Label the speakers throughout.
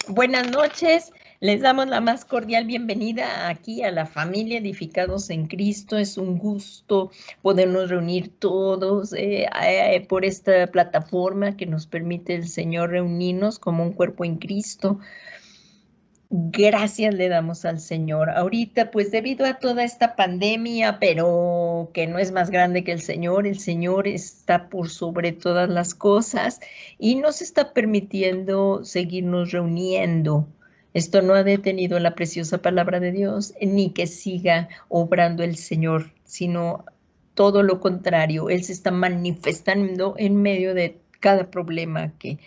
Speaker 1: Buenas noches, les damos la más cordial bienvenida aquí a la familia Edificados en Cristo. Es un gusto podernos reunir todos por esta plataforma que nos permite el Señor reunirnos como un cuerpo en Cristo. Gracias le damos al Señor. Ahorita, pues debido a toda esta pandemia, pero que no es más grande que el Señor está por sobre todas las cosas y nos está permitiendo seguirnos reuniendo. Esto no ha detenido la preciosa palabra de Dios, ni que siga obrando el Señor, sino todo lo contrario. Él se está manifestando en medio de cada problema que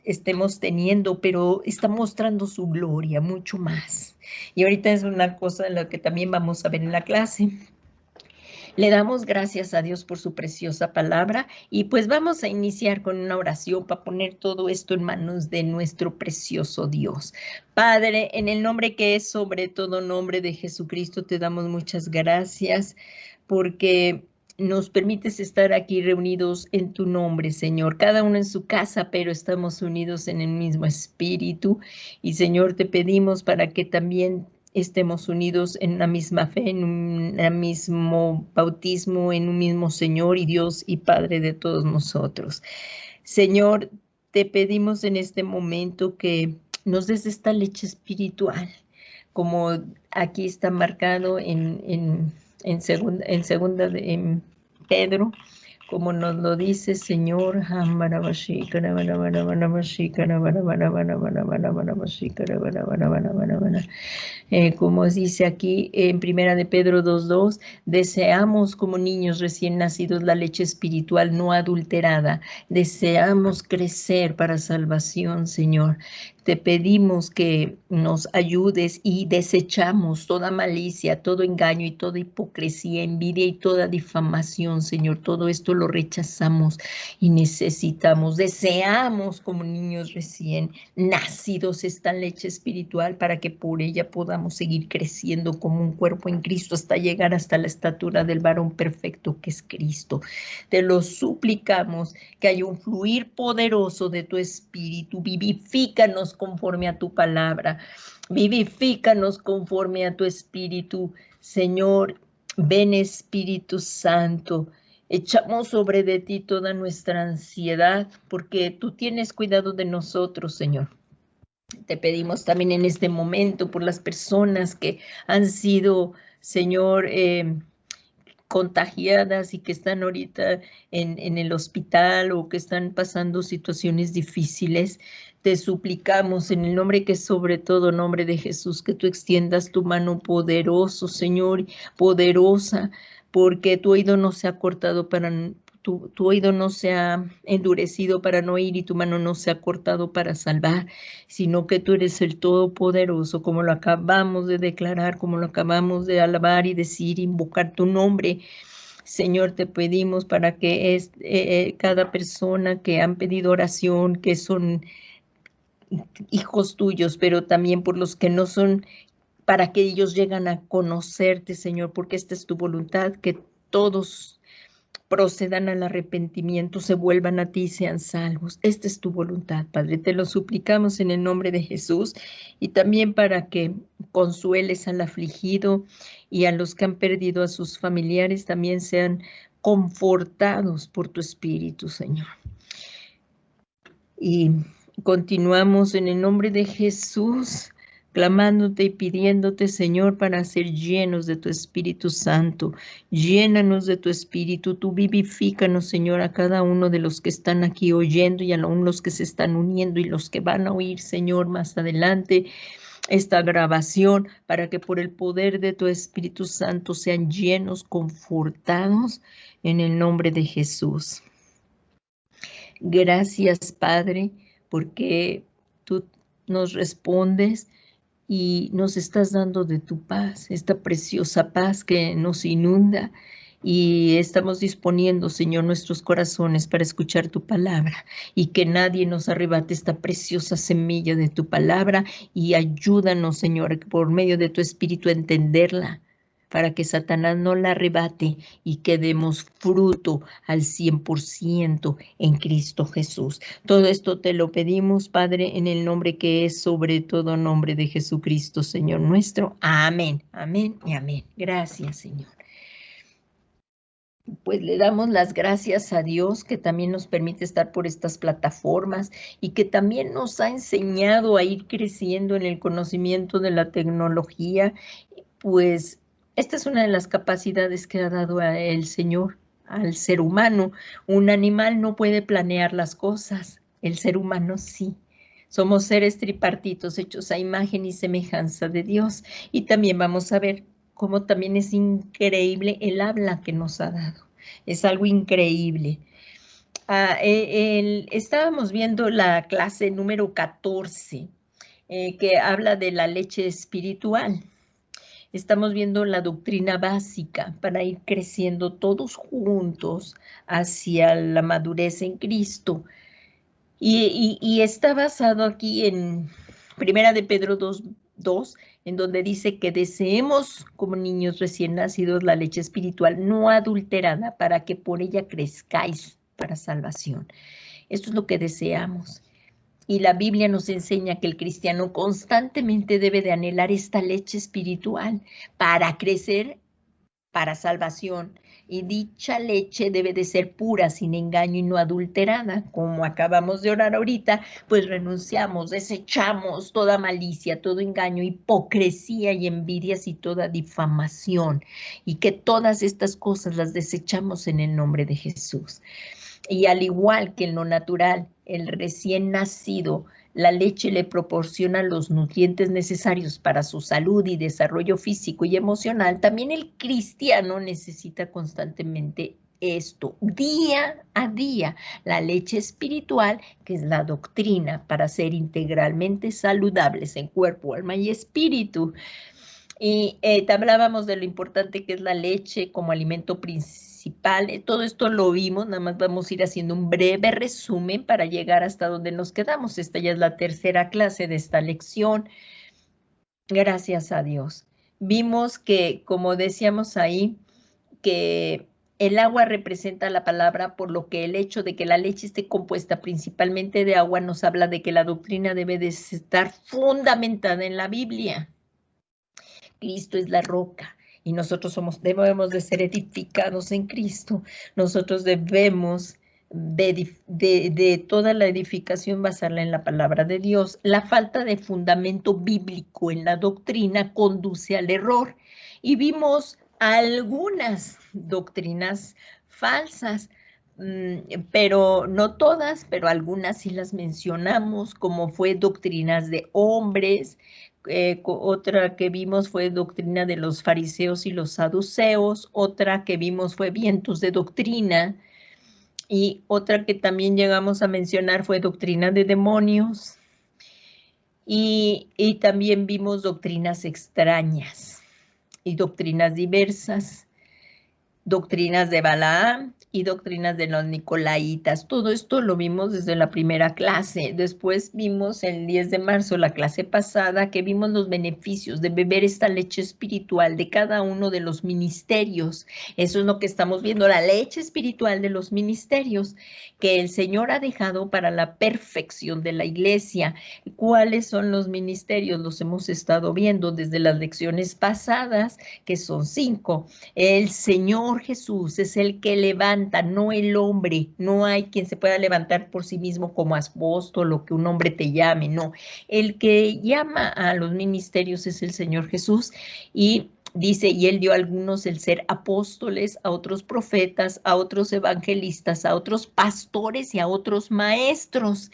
Speaker 1: estemos teniendo, pero está mostrando su gloria mucho más. Y ahorita es una cosa en la que también vamos a ver en la clase. Le damos gracias a Dios por su preciosa palabra y pues vamos a iniciar con una oración para poner todo esto en manos de nuestro precioso Dios. Padre, en el nombre que es sobre todo nombre de Jesucristo, te damos muchas gracias porque nos permites estar aquí reunidos en tu nombre, Señor, cada uno en su casa, pero estamos unidos en el mismo espíritu. Y Señor, te pedimos para que también estemos unidos en una misma fe, en un mismo bautismo, en un mismo Señor y Dios y Padre de todos nosotros. Señor, te pedimos en este momento que nos des esta leche espiritual, como aquí está marcado en segunda de Pedro, como nos lo dice Señor, como dice aquí en Primera de Pedro 2:2, deseamos como niños recién nacidos la leche espiritual no adulterada, deseamos crecer para salvación, Señor. Te pedimos que nos ayudes y desechamos toda malicia, todo engaño y toda hipocresía, envidia y toda difamación, Señor. Todo esto lo rechazamos y necesitamos, deseamos como niños recién nacidos esta leche espiritual para que por ella podamos seguir creciendo como un cuerpo en Cristo hasta llegar hasta la estatura del varón perfecto que es Cristo. Te lo suplicamos que haya un fluir poderoso de tu espíritu. Vivifícanos conforme a tu palabra. Vivifícanos conforme a tu espíritu. Señor, ven Espíritu Santo. Echamos sobre de ti toda nuestra ansiedad porque tú tienes cuidado de nosotros, Señor. Te pedimos también en este momento por las personas que han sido, Señor, contagiadas y que están ahorita en el hospital o que están pasando situaciones difíciles. Te suplicamos en el nombre que es sobre todo nombre de Jesús, que tú extiendas tu mano poderoso, Señor, poderosa, porque tu oído no se ha cortado para tu oído no se ha endurecido para no oír y tu mano no se ha cortado para salvar, sino que tú eres el Todopoderoso, como lo acabamos de declarar, como lo acabamos de alabar y decir, invocar tu nombre. Señor, te pedimos para que cada persona que han pedido oración, que son hijos tuyos, pero también por los que no son, para que ellos lleguen a conocerte, Señor, porque esta es tu voluntad, que todos procedan al arrepentimiento, se vuelvan a ti y sean salvos. Esta es tu voluntad, Padre. Te lo suplicamos en el nombre de Jesús y también para que consueles al afligido y a los que han perdido a sus familiares también sean confortados por tu Espíritu, Señor. Y continuamos en el nombre de Jesús, clamándote y pidiéndote, Señor, para ser llenos de tu Espíritu Santo. Llénanos de tu Espíritu, tú vivifícanos, Señor, a cada uno de los que están aquí oyendo y aún los que se están uniendo y los que van a oír, Señor, más adelante esta grabación, para que por el poder de tu Espíritu Santo sean llenos, confortados en el nombre de Jesús. Gracias, Padre, porque tú nos respondes y nos estás dando de tu paz, esta preciosa paz que nos inunda y estamos disponiendo, Señor, nuestros corazones para escuchar tu palabra y que nadie nos arrebate esta preciosa semilla de tu palabra y ayúdanos, Señor, por medio de tu Espíritu a entenderla, para que Satanás no la arrebate y que demos fruto al 100% en Cristo Jesús. Todo esto te lo pedimos, Padre, en el nombre que es sobre todo nombre de Jesucristo, Señor nuestro. Amén, amén y amén. Gracias, Señor. Pues le damos las gracias a Dios que también nos permite estar por estas plataformas y que también nos ha enseñado a ir creciendo en el conocimiento de la tecnología. Pues esta es una de las capacidades que ha dado el Señor al ser humano. Un animal no puede planear las cosas, el ser humano sí. Somos seres tripartitos hechos a imagen y semejanza de Dios. Y también vamos a ver cómo también es increíble el habla que nos ha dado. Es algo increíble. Estábamos viendo la clase número 14, que habla de la leche espiritual. Estamos viendo la doctrina básica para ir creciendo todos juntos hacia la madurez en Cristo. Y está basado aquí en Primera de Pedro 2, en donde dice que deseemos como niños recién nacidos la leche espiritual no adulterada para que por ella crezcáis para salvación. Esto es lo que deseamos. Y la Biblia nos enseña que el cristiano constantemente debe de anhelar esta leche espiritual para crecer para salvación. Y dicha leche debe de ser pura, sin engaño y no adulterada. Como acabamos de orar ahorita, pues renunciamos, desechamos toda malicia, todo engaño, hipocresía y envidias y toda difamación. Y que todas estas cosas las desechamos en el nombre de Jesús. Y al igual que en lo natural, el recién nacido, la leche le proporciona los nutrientes necesarios para su salud y desarrollo físico y emocional, también el cristiano necesita constantemente esto, día a día, la leche espiritual, que es la doctrina para ser integralmente saludables en cuerpo, alma y espíritu. Y hablábamos de lo importante que es la leche como alimento principal. Todo esto lo vimos, nada más vamos a ir haciendo un breve resumen para llegar hasta donde nos quedamos. Esta ya es la tercera clase de esta lección. Gracias a Dios. Vimos que, como decíamos ahí, que el agua representa la palabra, por lo que el hecho de que la leche esté compuesta principalmente de agua nos habla de que la doctrina debe de estar fundamentada en la Biblia. Cristo es la roca y nosotros debemos de ser edificados en Cristo. Nosotros debemos de toda la edificación basarla en la palabra de Dios. La falta de fundamento bíblico en la doctrina conduce al error. Y vimos algunas doctrinas falsas, pero no todas, pero algunas sí las mencionamos, como fue doctrinas de hombres. Otra que vimos fue doctrina de los fariseos y los saduceos, otra que vimos fue vientos de doctrina, y otra que también llegamos a mencionar fue doctrina de demonios, y también vimos doctrinas extrañas y doctrinas diversas, doctrinas de Balaam y doctrinas de los Nicolaitas. Todo esto lo vimos desde la primera clase. Después vimos el 10 de marzo, la clase pasada, que vimos los beneficios de beber esta leche espiritual de cada uno de los ministerios. Eso es lo que estamos viendo, la leche espiritual de los ministerios que el Señor ha dejado para la perfección de la iglesia. ¿Cuáles son los ministerios? Los hemos estado viendo desde las lecciones pasadas, que son 5. El Señor Jesús es el que levanta, no el hombre. No hay quien se pueda levantar por sí mismo como apóstol o que un hombre te llame, no. El que llama a los ministerios es el Señor Jesús, y dice, y él dio a algunos el ser apóstoles, a otros profetas, a otros evangelistas, a otros pastores y a otros maestros.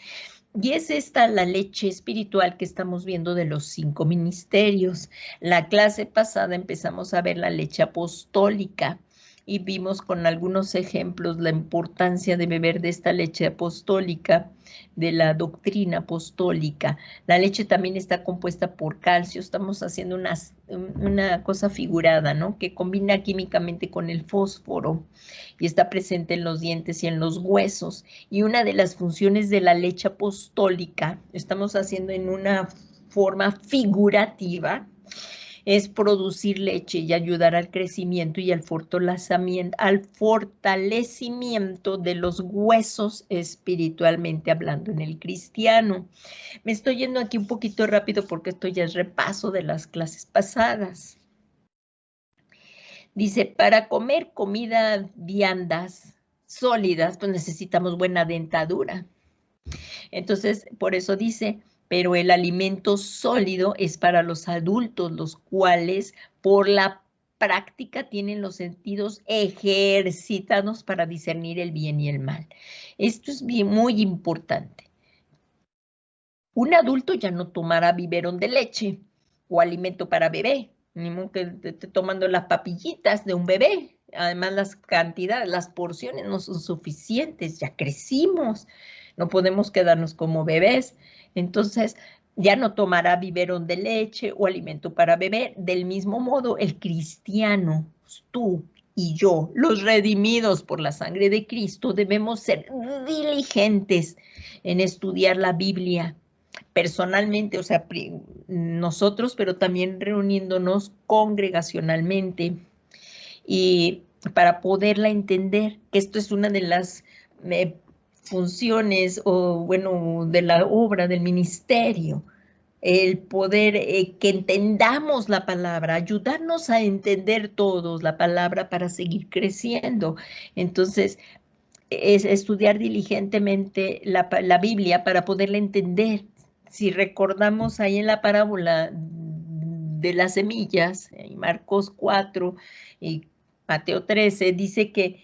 Speaker 1: Y es esta la leche espiritual que estamos viendo de los 5 ministerios. La clase pasada empezamos a ver la leche apostólica y vimos con algunos ejemplos la importancia de beber de esta leche apostólica, de la doctrina apostólica. La leche también está compuesta por calcio. Estamos haciendo una cosa figurada, ¿no? Que combina químicamente con el fósforo y está presente en los dientes y en los huesos. Y una de las funciones de la leche apostólica, estamos haciendo en una forma figurativa, es producir leche y ayudar al crecimiento y al fortalecimiento de los huesos espiritualmente hablando en el cristiano. Me estoy yendo aquí un poquito rápido porque esto ya es repaso de las clases pasadas. Dice, para comer comida viandas, sólidas, pues necesitamos buena dentadura. Entonces, por eso dice, pero el alimento sólido es para los adultos, los cuales por la práctica tienen los sentidos ejercitados para discernir el bien y el mal. Esto es muy importante. Un adulto ya no tomará biberón de leche o alimento para bebé, ni modo que esté tomando las papillitas de un bebé. Además, las cantidades, las porciones no son suficientes, ya crecimos, no podemos quedarnos como bebés. Entonces, ya no tomará biberón de leche o alimento para bebé. Del mismo modo, el cristiano, tú y yo, los redimidos por la sangre de Cristo, debemos ser diligentes en estudiar la Biblia personalmente, o sea, nosotros, pero también reuniéndonos congregacionalmente y para poderla entender, que esto es una de las funciones o, bueno, de la obra del ministerio, el poder que entendamos la palabra, ayudarnos a entender todos la palabra para seguir creciendo. Entonces, es estudiar diligentemente la Biblia para poderla entender. Si recordamos ahí en la parábola de las semillas, en Marcos 4 y Mateo 13, dice que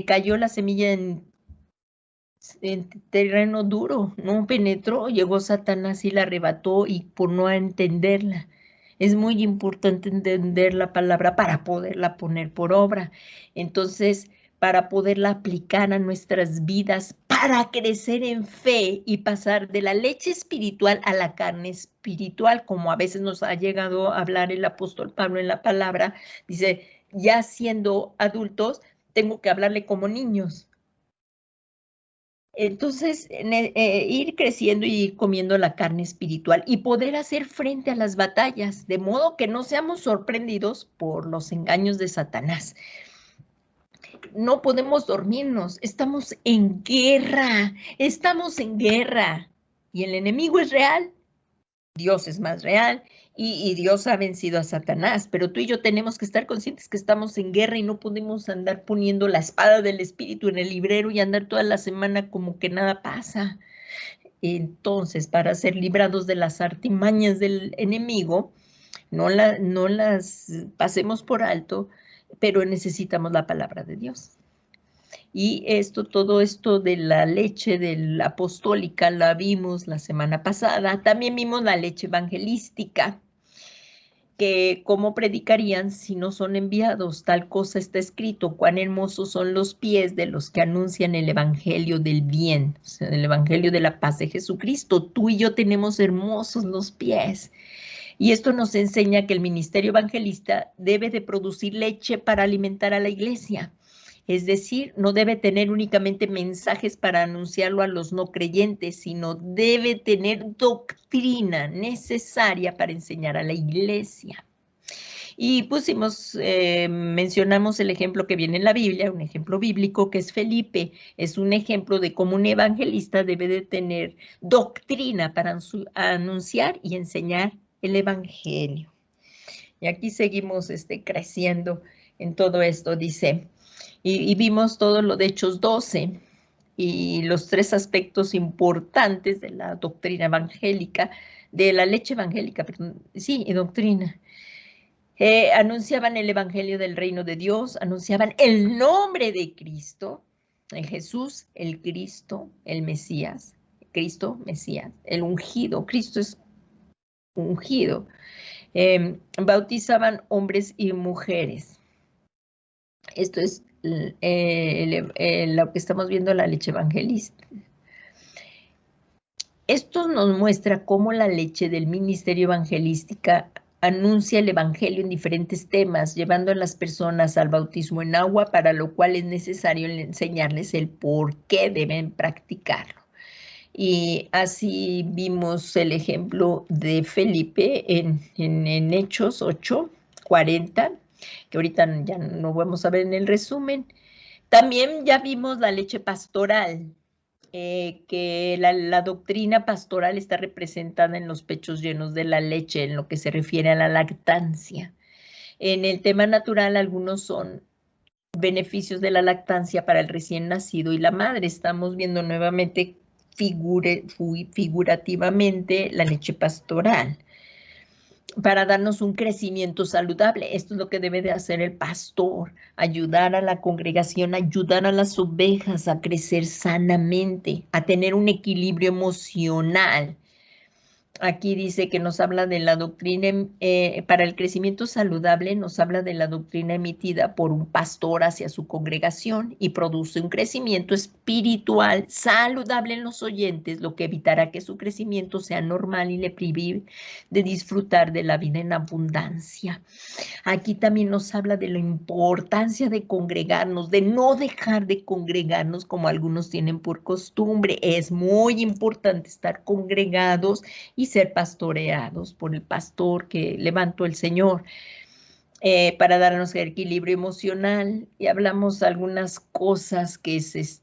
Speaker 1: cayó la semilla en terreno duro, no penetró, llegó Satanás y la arrebató y por no entenderla. Es muy importante entender la palabra para poderla poner por obra. Entonces, para poderla aplicar a nuestras vidas, para crecer en fe y pasar de la leche espiritual a la carne espiritual, como a veces nos ha llegado a hablar el apóstol Pablo en la palabra, dice, ya siendo adultos, tengo que hablarle como niños. Entonces, ir creciendo y ir comiendo la carne espiritual y poder hacer frente a las batallas, de modo que no seamos sorprendidos por los engaños de Satanás. No podemos dormirnos, estamos en guerra. Y el enemigo es real, Dios es más real y Dios ha vencido a Satanás, pero tú y yo tenemos que estar conscientes que estamos en guerra y no podemos andar poniendo la espada del espíritu en el librero y andar toda la semana como que nada pasa. Entonces, para ser librados de las artimañas del enemigo, no las pasemos por alto, pero necesitamos la palabra de Dios. Y todo esto de la leche de la apostólica la vimos la semana pasada. También vimos la leche evangelística, que cómo predicarían si no son enviados. Tal cosa está escrito, cuán hermosos son los pies de los que anuncian el evangelio del bien, o sea, el evangelio de la paz de Jesucristo. Tú y yo tenemos hermosos los pies. Y esto nos enseña que el ministerio evangelista debe de producir leche para alimentar a la iglesia. Es decir, no debe tener únicamente mensajes para anunciarlo a los no creyentes, sino debe tener doctrina necesaria para enseñar a la iglesia. Y mencionamos el ejemplo que viene en la Biblia, un ejemplo bíblico que es Felipe. Es un ejemplo de cómo un evangelista debe de tener doctrina para anunciar y enseñar el evangelio. Y aquí seguimos creciendo en todo esto, dice. Y vimos todo lo de Hechos 12 y los 3 aspectos importantes de la doctrina evangélica, de la leche evangélica, perdón, sí, y doctrina. Anunciaban el evangelio del reino de Dios, anunciaban el nombre de Cristo, el Jesús, el Cristo, el Mesías, Cristo, Mesías, el ungido, Cristo es ungido. Bautizaban hombres y mujeres. Esto es lo que estamos viendo, la leche evangelista. Esto nos muestra cómo la leche del ministerio evangelística anuncia el evangelio en diferentes temas, llevando a las personas al bautismo en agua, para lo cual es necesario enseñarles el por qué deben practicarlo. Y así vimos el ejemplo de Felipe en Hechos 8:40, que ahorita ya no vamos a ver en el resumen. También ya vimos la leche pastoral, que la doctrina pastoral está representada en los pechos llenos de la leche, en lo que se refiere a la lactancia. En el tema natural, algunos son beneficios de la lactancia para el recién nacido y la madre. Estamos viendo nuevamente figurativamente la leche pastoral para darnos un crecimiento saludable. Esto es lo que debe de hacer el pastor, ayudar a la congregación, ayudar a las ovejas a crecer sanamente, a tener un equilibrio emocional. Aquí dice que nos habla de la doctrina, para el crecimiento saludable, nos habla de la doctrina emitida por un pastor hacia su congregación y produce un crecimiento espiritual saludable en los oyentes, lo que evitará que su crecimiento sea normal y le prive de disfrutar de la vida en abundancia. Aquí también nos habla de la importancia de congregarnos, de no dejar de congregarnos como algunos tienen por costumbre. Es muy importante estar congregados y ser pastoreados por el pastor que levantó el Señor, para darnos el equilibrio emocional. Y hablamos algunas cosas que es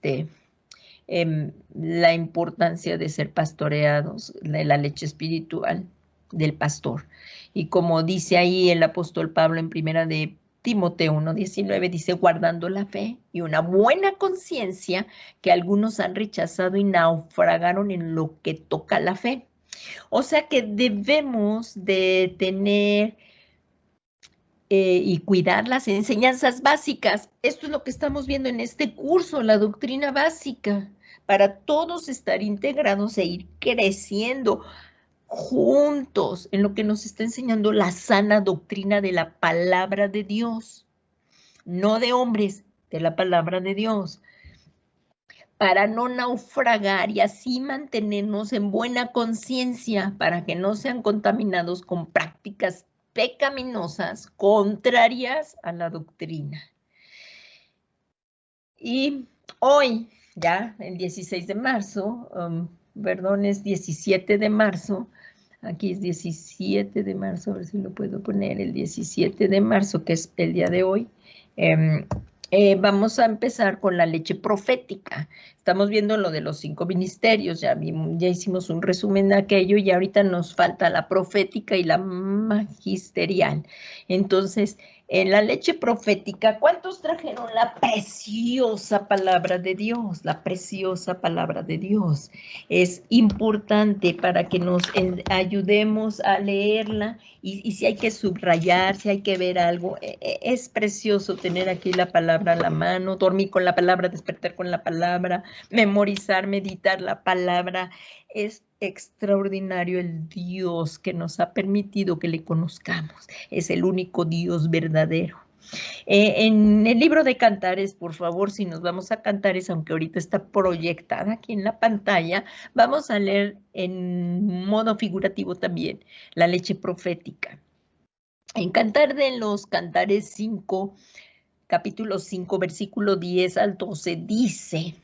Speaker 1: la importancia de ser pastoreados, de la leche espiritual del pastor. Y como dice ahí el apóstol Pablo en primera de Timoteo 1:19, dice, guardando la fe y una buena conciencia, que algunos han rechazado y naufragaron en lo que toca la fe. O sea que debemos de tener y cuidar las enseñanzas básicas. Esto es lo que estamos viendo en este curso, la doctrina básica, para todos estar integrados e ir creciendo juntos en lo que nos está enseñando la sana doctrina de la palabra de Dios, no de hombres, de la palabra de Dios, para no naufragar y así mantenernos en buena conciencia, para que no sean contaminados con prácticas pecaminosas contrarias a la doctrina. Y hoy, ya el 16 de marzo, perdón, es 17 de marzo, aquí es 17 de marzo, a ver si lo puedo poner, el 17 de marzo, que es el día de hoy, vamos a empezar con la leche profética. Estamos viendo lo de los 5 ministerios, ya hicimos un resumen de aquello y ahorita nos falta la profética y la magisterial. Entonces, en la leche profética, ¿cuántos trajeron la preciosa palabra de Dios? La preciosa palabra de Dios es importante para que nos ayudemos a leerla y si hay que subrayar, si hay que ver algo, es precioso tener aquí la palabra a la mano, dormir con la palabra, despertar con la palabra, memorizar, meditar la palabra. Es extraordinario el Dios que nos ha permitido que le conozcamos. Es el único Dios verdadero. En el libro de Cantares, por favor, si nos vamos a Cantares, aunque ahorita está proyectada aquí en la pantalla, vamos a leer en modo figurativo también la leche profética. En Cantar de los Cantares 5, capítulo 5, versículo 10 al 12, dice: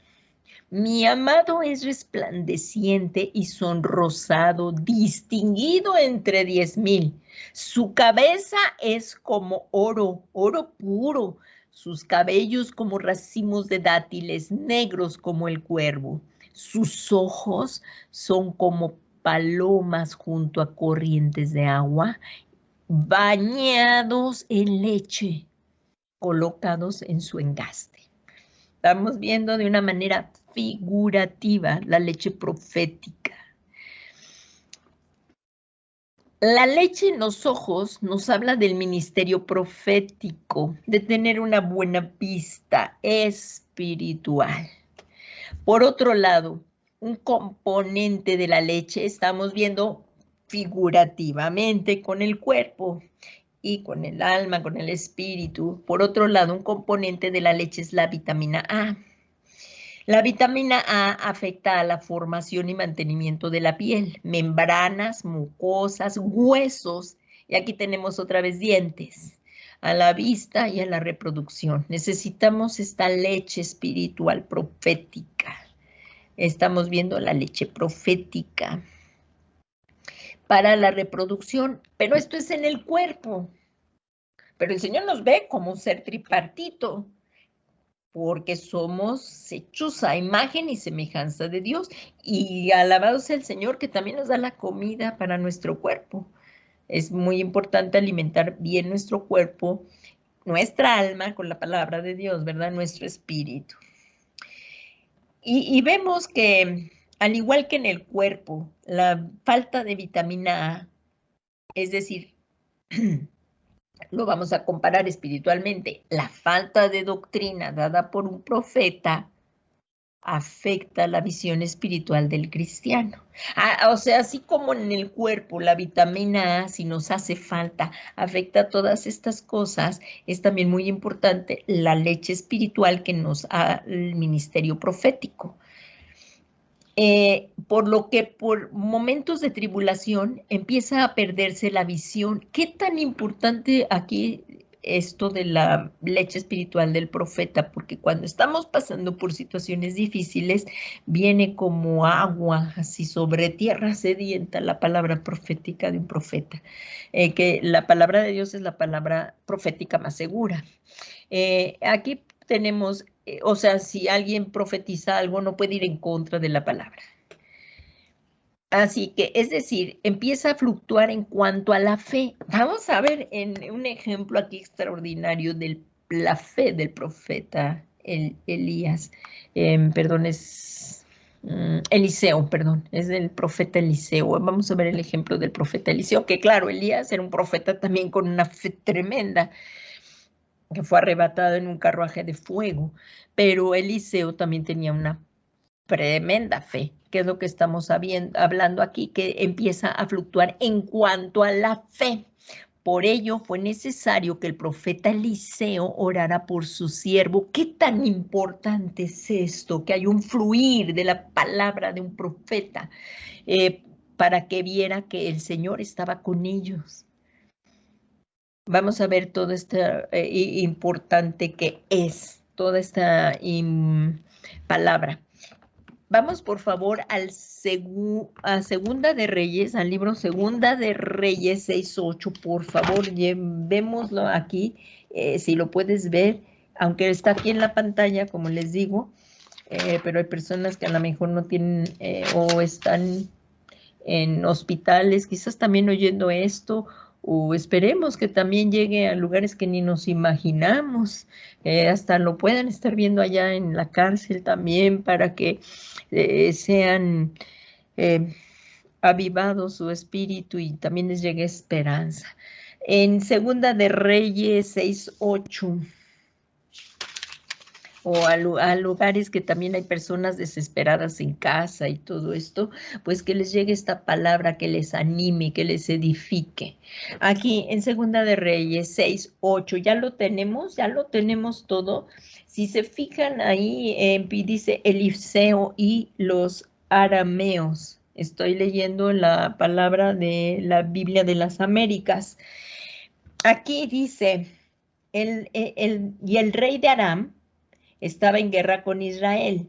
Speaker 1: mi amado es resplandeciente y sonrosado, distinguido entre 10,000. Su cabeza es como oro, oro puro, sus cabellos como racimos de dátiles, negros como el cuervo. Sus ojos son como palomas junto a corrientes de agua, bañados en leche, colocados en su engaste. Estamos viendo de una manera figurativa la leche profética. La leche en los ojos nos habla del ministerio profético, de tener una buena vista espiritual. Por otro lado, un componente de la leche estamos viendo figurativamente con el cuerpo y con el alma, con el espíritu. Por otro lado, un componente de la leche es la vitamina A. La vitamina A afecta a la formación y mantenimiento de la piel, membranas, mucosas, huesos, y aquí tenemos otra vez dientes, a la vista y a la reproducción. Necesitamos esta leche espiritual profética Estamos viendo la leche profética para la reproducción, pero esto es en el cuerpo. Pero el Señor nos ve como un ser tripartito, porque somos hechos a imagen y semejanza de Dios. Y alabado sea el Señor que también nos da la comida para nuestro cuerpo. Es muy importante alimentar bien nuestro cuerpo, nuestra alma con la palabra de Dios, ¿verdad? Nuestro espíritu. Y vemos que, al igual que en el cuerpo, la falta de vitamina A, es decir, lo vamos a comparar espiritualmente, la falta de doctrina dada por un profeta afecta la visión espiritual del cristiano. O sea, así como en el cuerpo la vitamina A, si nos hace falta, afecta todas estas cosas, es también muy importante la leche espiritual que nos da el ministerio profético. Por lo que por momentos de tribulación empieza a perderse la visión. ¿Qué tan importante aquí esto de la leche espiritual del profeta? Porque cuando estamos pasando por situaciones difíciles, viene como agua, así sobre tierra sedienta, la palabra profética de un profeta. Que la palabra de Dios es la palabra profética más segura. Aquí tenemos, o sea, si alguien profetiza algo, no puede ir en contra de la palabra. Así que, es decir, empieza a fluctuar en cuanto a la fe. Vamos a ver en un ejemplo aquí extraordinario de la fe del profeta Elías. Perdón, es Eliseo, perdón, es del profeta Eliseo. Vamos a ver el ejemplo del profeta Eliseo, que claro, Elías era un profeta también con una fe tremenda, que fue arrebatado en un carruaje de fuego, pero Eliseo también tenía una tremenda fe, que es lo que estamos hablando aquí, que empieza a fluctuar en cuanto a la fe. Por ello fue necesario que el profeta Eliseo orara por su siervo. ¿Qué tan importante es esto? Que hay un fluir de la palabra de un profeta para que viera que el Señor estaba con ellos. Vamos a ver todo esto importante que es, toda esta palabra. Vamos, por favor, a Segunda de Reyes, al libro Segunda de Reyes 6:8, por favor, vémoslo aquí, si lo puedes ver, aunque está aquí en la pantalla, como les digo, pero hay personas que a lo mejor no tienen o están en hospitales, quizás también oyendo esto, o esperemos que también llegue a lugares que ni nos imaginamos, hasta lo puedan estar viendo allá en la cárcel también, para que sean avivados su espíritu y también les llegue esperanza. En Segunda de Reyes 6:8, o a lugares que también hay personas desesperadas en casa y todo esto, pues que les llegue esta palabra que les anime, que les edifique. Aquí en Segunda de Reyes 6:8, ya lo tenemos todo. Si se fijan ahí, dice Eliseo y los arameos. Estoy leyendo la palabra de la Biblia de las Américas. Aquí dice, y el rey de Aram estaba en guerra con Israel.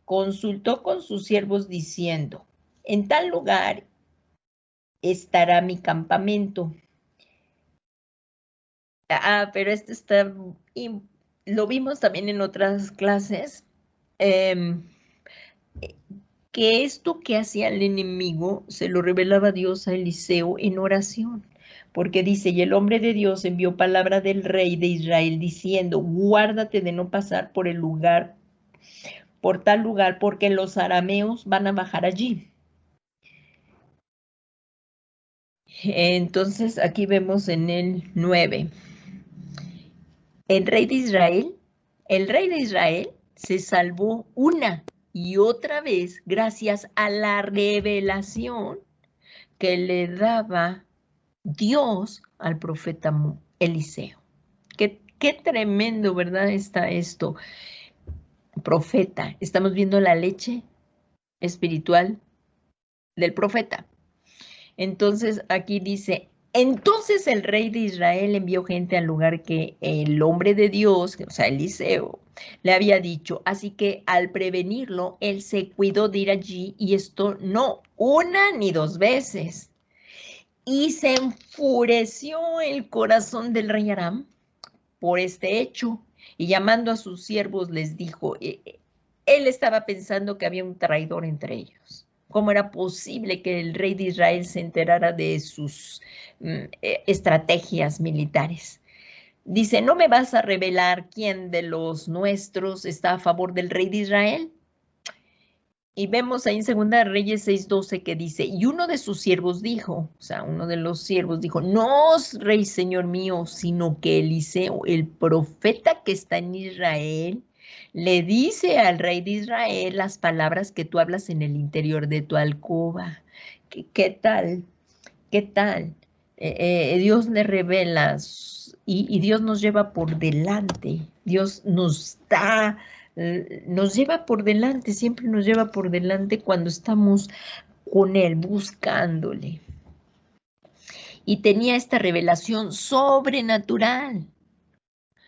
Speaker 1: Consultó con sus siervos diciendo, en tal lugar estará mi campamento. Pero esto está, y lo vimos también en otras clases, que esto que hacía el enemigo se lo revelaba Dios a Eliseo en oración. Porque dice, y el hombre de Dios envió palabra del rey de Israel diciendo, guárdate de no pasar por tal lugar, porque los arameos van a bajar allí. Entonces, aquí vemos en el 9. El rey de Israel se salvó una y otra vez gracias a la revelación que le daba Dios al profeta Eliseo. Qué tremendo, ¿verdad? Está esto. Profeta, estamos viendo la leche espiritual del profeta. Entonces aquí dice, entonces el rey de Israel envió gente al lugar que el hombre de Dios, o sea, Eliseo, le había dicho. Así que al prevenirlo, él se cuidó de ir allí y esto no una ni dos veces. Y se enfureció el corazón del rey Aram por este hecho, y llamando a sus siervos les dijo, él estaba pensando que había un traidor entre ellos. ¿Cómo era posible que el rey de Israel se enterara de sus estrategias militares? Dice, ¿no me vas a revelar quién de los nuestros está a favor del rey de Israel? Y vemos ahí en Segunda Reyes 6:12 que dice, y uno de sus siervos dijo, o sea, uno de los siervos dijo, no, rey señor mío, sino que Eliseo, el profeta que está en Israel, le dice al rey de Israel las palabras que tú hablas en el interior de tu alcoba. ¿Qué tal? ¿Qué tal? Dios le revela y Dios nos lleva por delante. Dios nos lleva por delante, siempre nos lleva por delante cuando estamos con Él, buscándole. Y tenía esta revelación sobrenatural.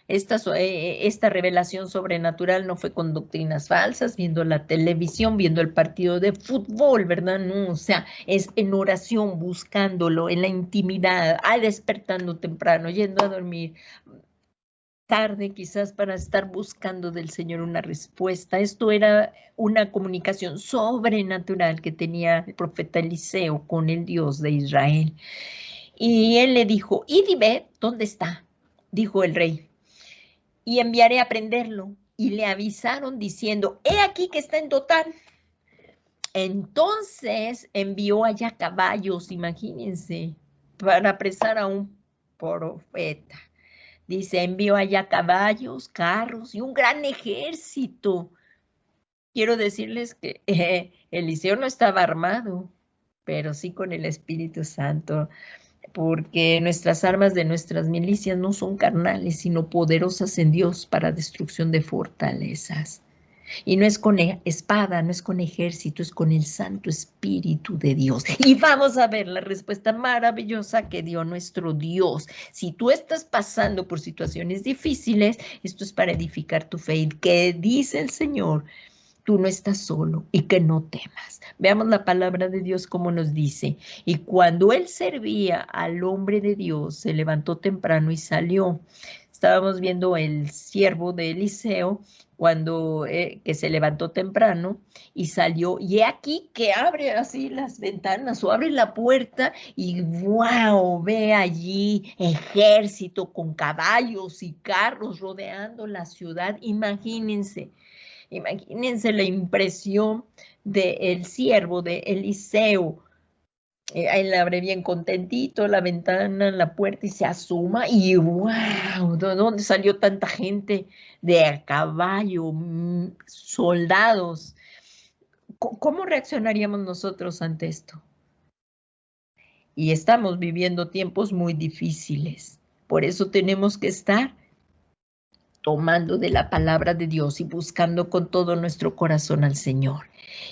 Speaker 1: Esta revelación sobrenatural no fue con doctrinas falsas, viendo la televisión, viendo el partido de fútbol, ¿verdad? No, o sea, es en oración, buscándolo, en la intimidad, despertando temprano, yendo a dormir tarde quizás para estar buscando del Señor una respuesta. Esto era una comunicación sobrenatural que tenía el profeta Eliseo con el Dios de Israel. Y él le dijo, id y ve, ¿dónde está? Dijo el rey. Y enviaré a prenderlo. Y le avisaron diciendo, he aquí que está en Dotán. Entonces envió allá caballos, imagínense, para apresar a un profeta. Dice, envió allá caballos, carros y un gran ejército. Quiero decirles que Eliseo no estaba armado, pero sí con el Espíritu Santo, porque nuestras armas de nuestras milicias no son carnales, sino poderosas en Dios para destrucción de fortalezas. Y no es con espada, no es con ejército, es con el Santo Espíritu de Dios. Y vamos a ver la respuesta maravillosa que dio nuestro Dios. Si tú estás pasando por situaciones difíciles, esto es para edificar tu fe. Y que dice el Señor, tú no estás solo y que no temas. Veamos la palabra de Dios como nos dice. Y cuando él servía al hombre de Dios, se levantó temprano y salió. Estábamos viendo el siervo de Eliseo cuando que se levantó temprano y salió. Y he aquí que abre así las ventanas o abre la puerta y wow, ve allí ejército con caballos y carros rodeando la ciudad. Imagínense. Imagínense la impresión del siervo de Eliseo. Él abre bien contentito la ventana, la puerta y se asoma y ¡wow! ¿De dónde salió tanta gente? De a caballo, soldados. ¿Cómo reaccionaríamos nosotros ante esto? Y estamos viviendo tiempos muy difíciles. Por eso tenemos que estar tomando de la palabra de Dios y buscando con todo nuestro corazón al Señor.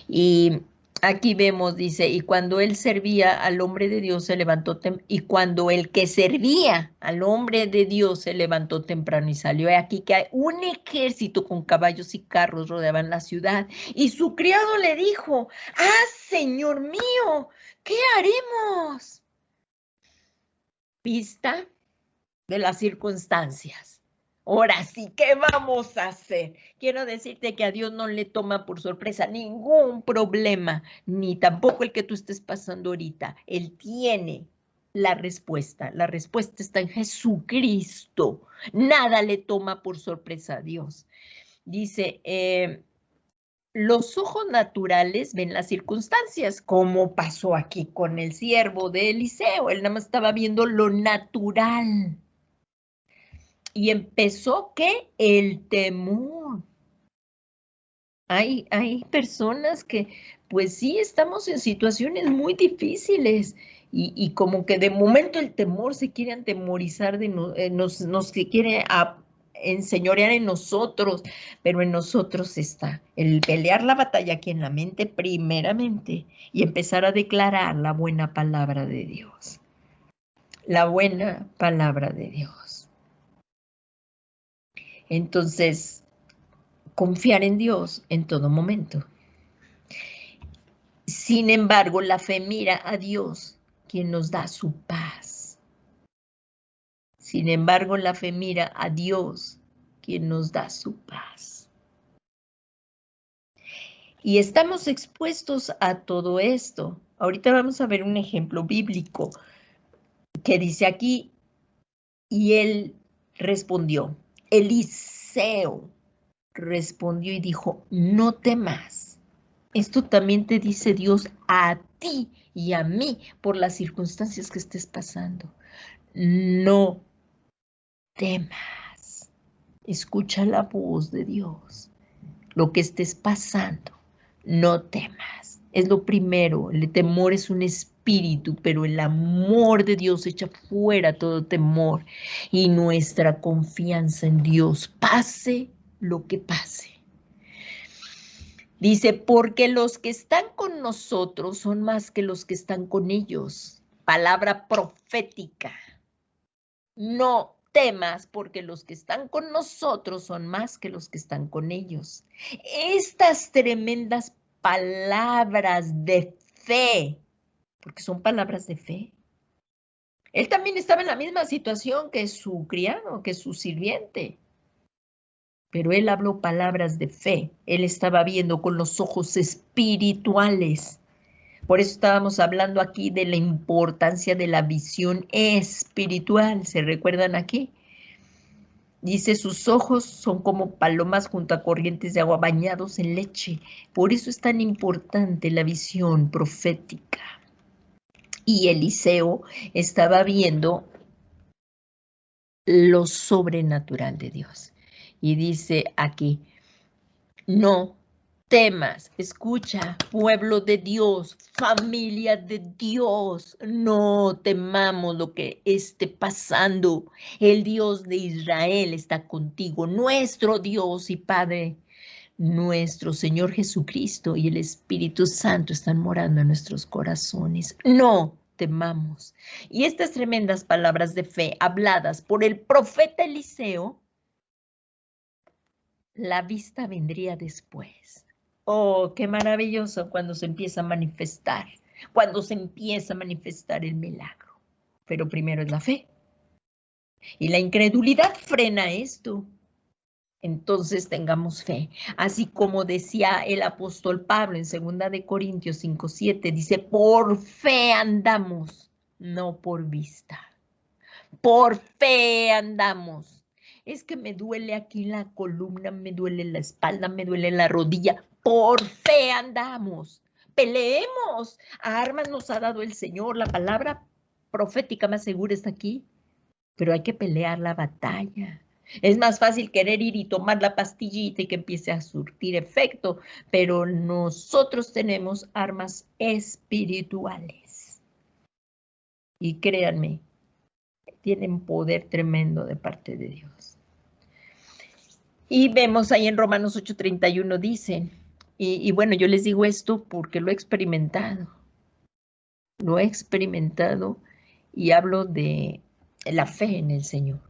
Speaker 1: Y aquí vemos, dice, y cuando él servía al hombre de Dios se levantó, y cuando el que servía al hombre de Dios se levantó temprano y salió, aquí que hay un ejército con caballos y carros rodeaban la ciudad, y su criado le dijo, Señor mío, ¿qué haremos? Vista de las circunstancias. Ahora sí, ¿qué vamos a hacer? Quiero decirte que a Dios no le toma por sorpresa ningún problema, ni tampoco el que tú estés pasando ahorita. Él tiene la respuesta. La respuesta está en Jesucristo. Nada le toma por sorpresa a Dios. Dice, los ojos naturales ven las circunstancias, como pasó aquí con el siervo de Eliseo. Él nada más estaba viendo lo natural. Y empezó, ¿qué? El temor. Hay personas que, pues sí, estamos en situaciones muy difíciles y como que de momento el temor se quiere atemorizar, nos quiere enseñorear en nosotros, pero en nosotros está el pelear la batalla aquí en la mente primeramente y empezar a declarar la buena palabra de Dios. La buena palabra de Dios. Entonces, confiar en Dios en todo momento. Sin embargo, la fe mira a Dios, quien nos da su paz. Sin embargo, la fe mira a Dios, quien nos da su paz. Y estamos expuestos a todo esto. Ahorita vamos a ver un ejemplo bíblico que dice aquí, y él respondió, Eliseo respondió y dijo, no temas. Esto también te dice Dios a ti y a mí por las circunstancias que estés pasando. No temas. Escucha la voz de Dios. Lo que estés pasando, no temas. Es lo primero. El temor es un espíritu, pero el amor de Dios echa fuera todo temor y nuestra confianza en Dios, pase lo que pase. Dice, porque los que están con nosotros son más que los que están con ellos. Palabra profética. No temas, porque los que están con nosotros son más que los que están con ellos. Estas tremendas palabras de fe, porque son palabras de fe. Él también estaba en la misma situación que su criado, que su sirviente. Pero él habló palabras de fe. Él estaba viendo con los ojos espirituales. Por eso estábamos hablando aquí de la importancia de la visión espiritual. ¿Se recuerdan aquí? Dice, sus ojos son como palomas junto a corrientes de agua bañados en leche. Por eso es tan importante la visión profética. Y Eliseo estaba viendo lo sobrenatural de Dios. Y dice aquí, no temas, escucha, pueblo de Dios, familia de Dios, no temamos lo que esté pasando. El Dios de Israel está contigo, nuestro Dios y Padre, nuestro Señor Jesucristo y el Espíritu Santo están morando en nuestros corazones. No temamos. Y estas tremendas palabras de fe habladas por el profeta Eliseo, la vista vendría después. Oh, qué maravilloso cuando se empieza a manifestar, cuando se empieza a manifestar el milagro. Pero primero es la fe. Y la incredulidad frena esto. Entonces tengamos fe. Así como decía el apóstol Pablo en 2 de Corintios 5:7, dice, por fe andamos, no por vista. Por fe andamos. Es que me duele aquí la columna, me duele la espalda, me duele la rodilla. Por fe andamos. Peleemos. Armas nos ha dado el Señor. La palabra profética más segura está aquí. Pero hay que pelear la batalla. Es más fácil querer ir y tomar la pastillita y que empiece a surtir efecto, pero nosotros tenemos armas espirituales. Y créanme, tienen poder tremendo de parte de Dios. Y vemos ahí en Romanos 8:31 dicen, y bueno, yo les digo esto porque lo he experimentado. Lo he experimentado y hablo de la fe en el Señor.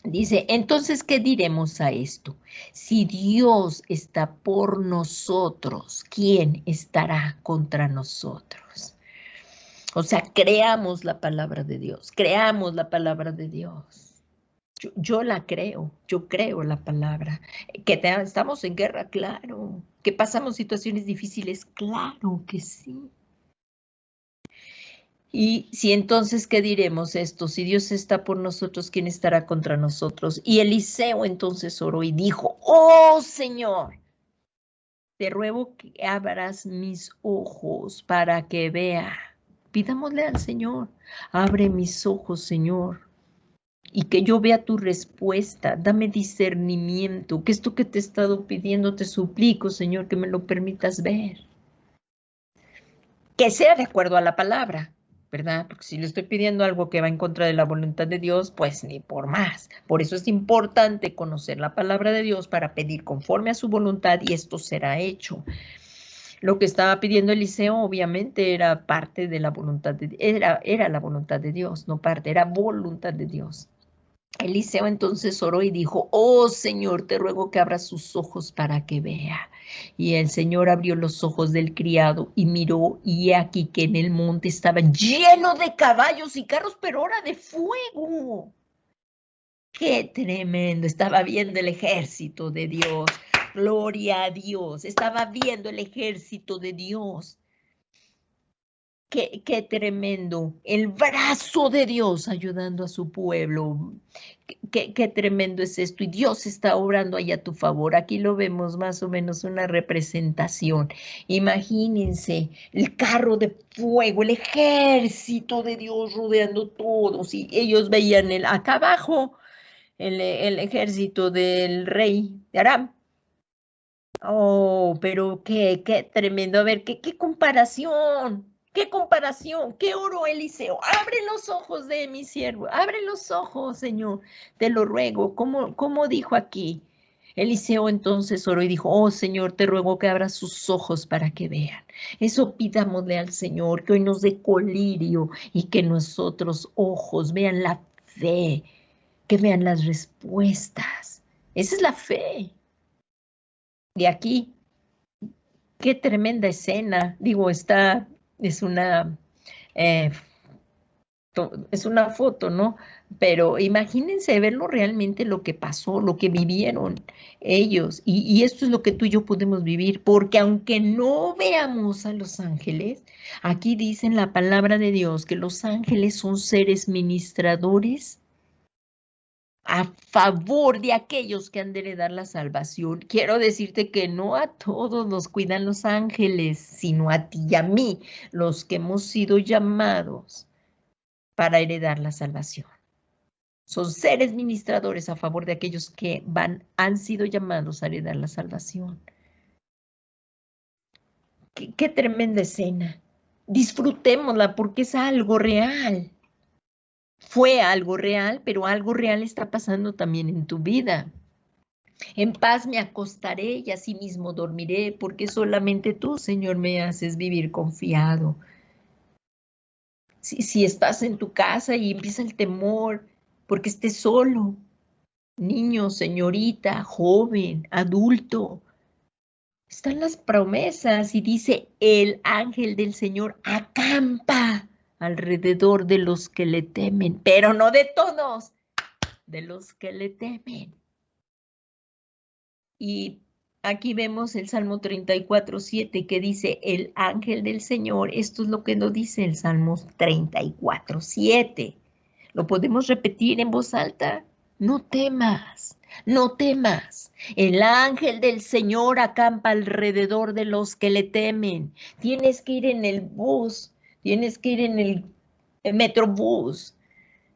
Speaker 1: Dice, entonces, ¿qué diremos a esto? Si Dios está por nosotros, ¿quién estará contra nosotros? O sea, creamos la palabra de Dios, creamos la palabra de Dios. Yo la creo, yo creo la palabra. Que estamos en guerra, claro. Que pasamos situaciones difíciles, claro que sí. Y si entonces, ¿qué diremos esto? Si Dios está por nosotros, ¿quién estará contra nosotros? Y Eliseo entonces oró y dijo, oh Señor, te ruego que abras mis ojos para que vea. Pidámosle al Señor, abre mis ojos, Señor, y que yo vea tu respuesta. Dame discernimiento, que esto que te he estado pidiendo, te suplico, Señor, que me lo permitas ver. Que sea de acuerdo a la palabra, ¿verdad? Porque si le estoy pidiendo algo que va en contra de la voluntad de Dios, pues ni por más. Por eso es importante conocer la palabra de Dios para pedir conforme a su voluntad y esto será hecho. Lo que estaba pidiendo Eliseo obviamente era parte de la voluntad de era la voluntad de Dios, no parte, era voluntad de Dios. Eliseo entonces oró y dijo, oh Señor, te ruego que abras sus ojos para que vea. Y el Señor abrió los ojos del criado y miró, y he aquí que en el monte estaba lleno de caballos y carros, pero ahora de fuego. ¡Qué tremendo! Estaba viendo el ejército de Dios. Gloria a Dios. Estaba viendo el ejército de Dios. Qué tremendo, el brazo de Dios ayudando a su pueblo. Qué tremendo es esto. Y Dios está obrando ahí a tu favor. Aquí lo vemos más o menos una representación. Imagínense el carro de fuego, el ejército de Dios rodeando todos. Y ellos veían acá abajo el ejército del rey de Aram. Oh, pero qué tremendo. A ver, qué comparación. ¡Qué comparación! ¡Qué oro, Eliseo! Abre los ojos de mi siervo, abre los ojos, Señor, te lo ruego. ¿Cómo dijo aquí? Eliseo entonces oró y dijo, oh Señor, te ruego que abras sus ojos para que vean. Eso pidámosle al Señor, que hoy nos dé colirio y que nuestros ojos vean la fe, que vean las respuestas. Esa es la fe. De aquí, qué tremenda escena. Digo, es una eh, es una foto, ¿no? Pero imagínense verlo realmente lo que pasó, lo que vivieron ellos. Y esto es lo que tú y yo podemos vivir, porque aunque no veamos a los ángeles, aquí dice en la palabra de Dios que los ángeles son seres ministradores a favor de aquellos que han de heredar la salvación. Quiero decirte que no a todos los cuidan los ángeles, sino a ti y a mí, los que hemos sido llamados para heredar la salvación. Son seres ministradores a favor de aquellos que han sido llamados a heredar la salvación. Qué tremenda escena. Disfrutémosla porque es algo real. Fue algo real, pero algo real está pasando también en tu vida. En paz me acostaré y asimismo dormiré, porque solamente tú, Señor, me haces vivir confiado. Si estás en tu casa y empieza el temor, porque estés solo, niño, señorita, joven, adulto, están las promesas y dice, el ángel del Señor acampa alrededor de los que le temen, pero no de todos, de los que le temen. Y aquí vemos el Salmo 34:7 que dice, el ángel del Señor, esto es lo que nos dice el Salmo 34:7. Lo podemos repetir en voz alta. No temas, no temas. El ángel del Señor acampa alrededor de los que le temen. Tienes que ir en el bus, tienes que ir en el metrobús,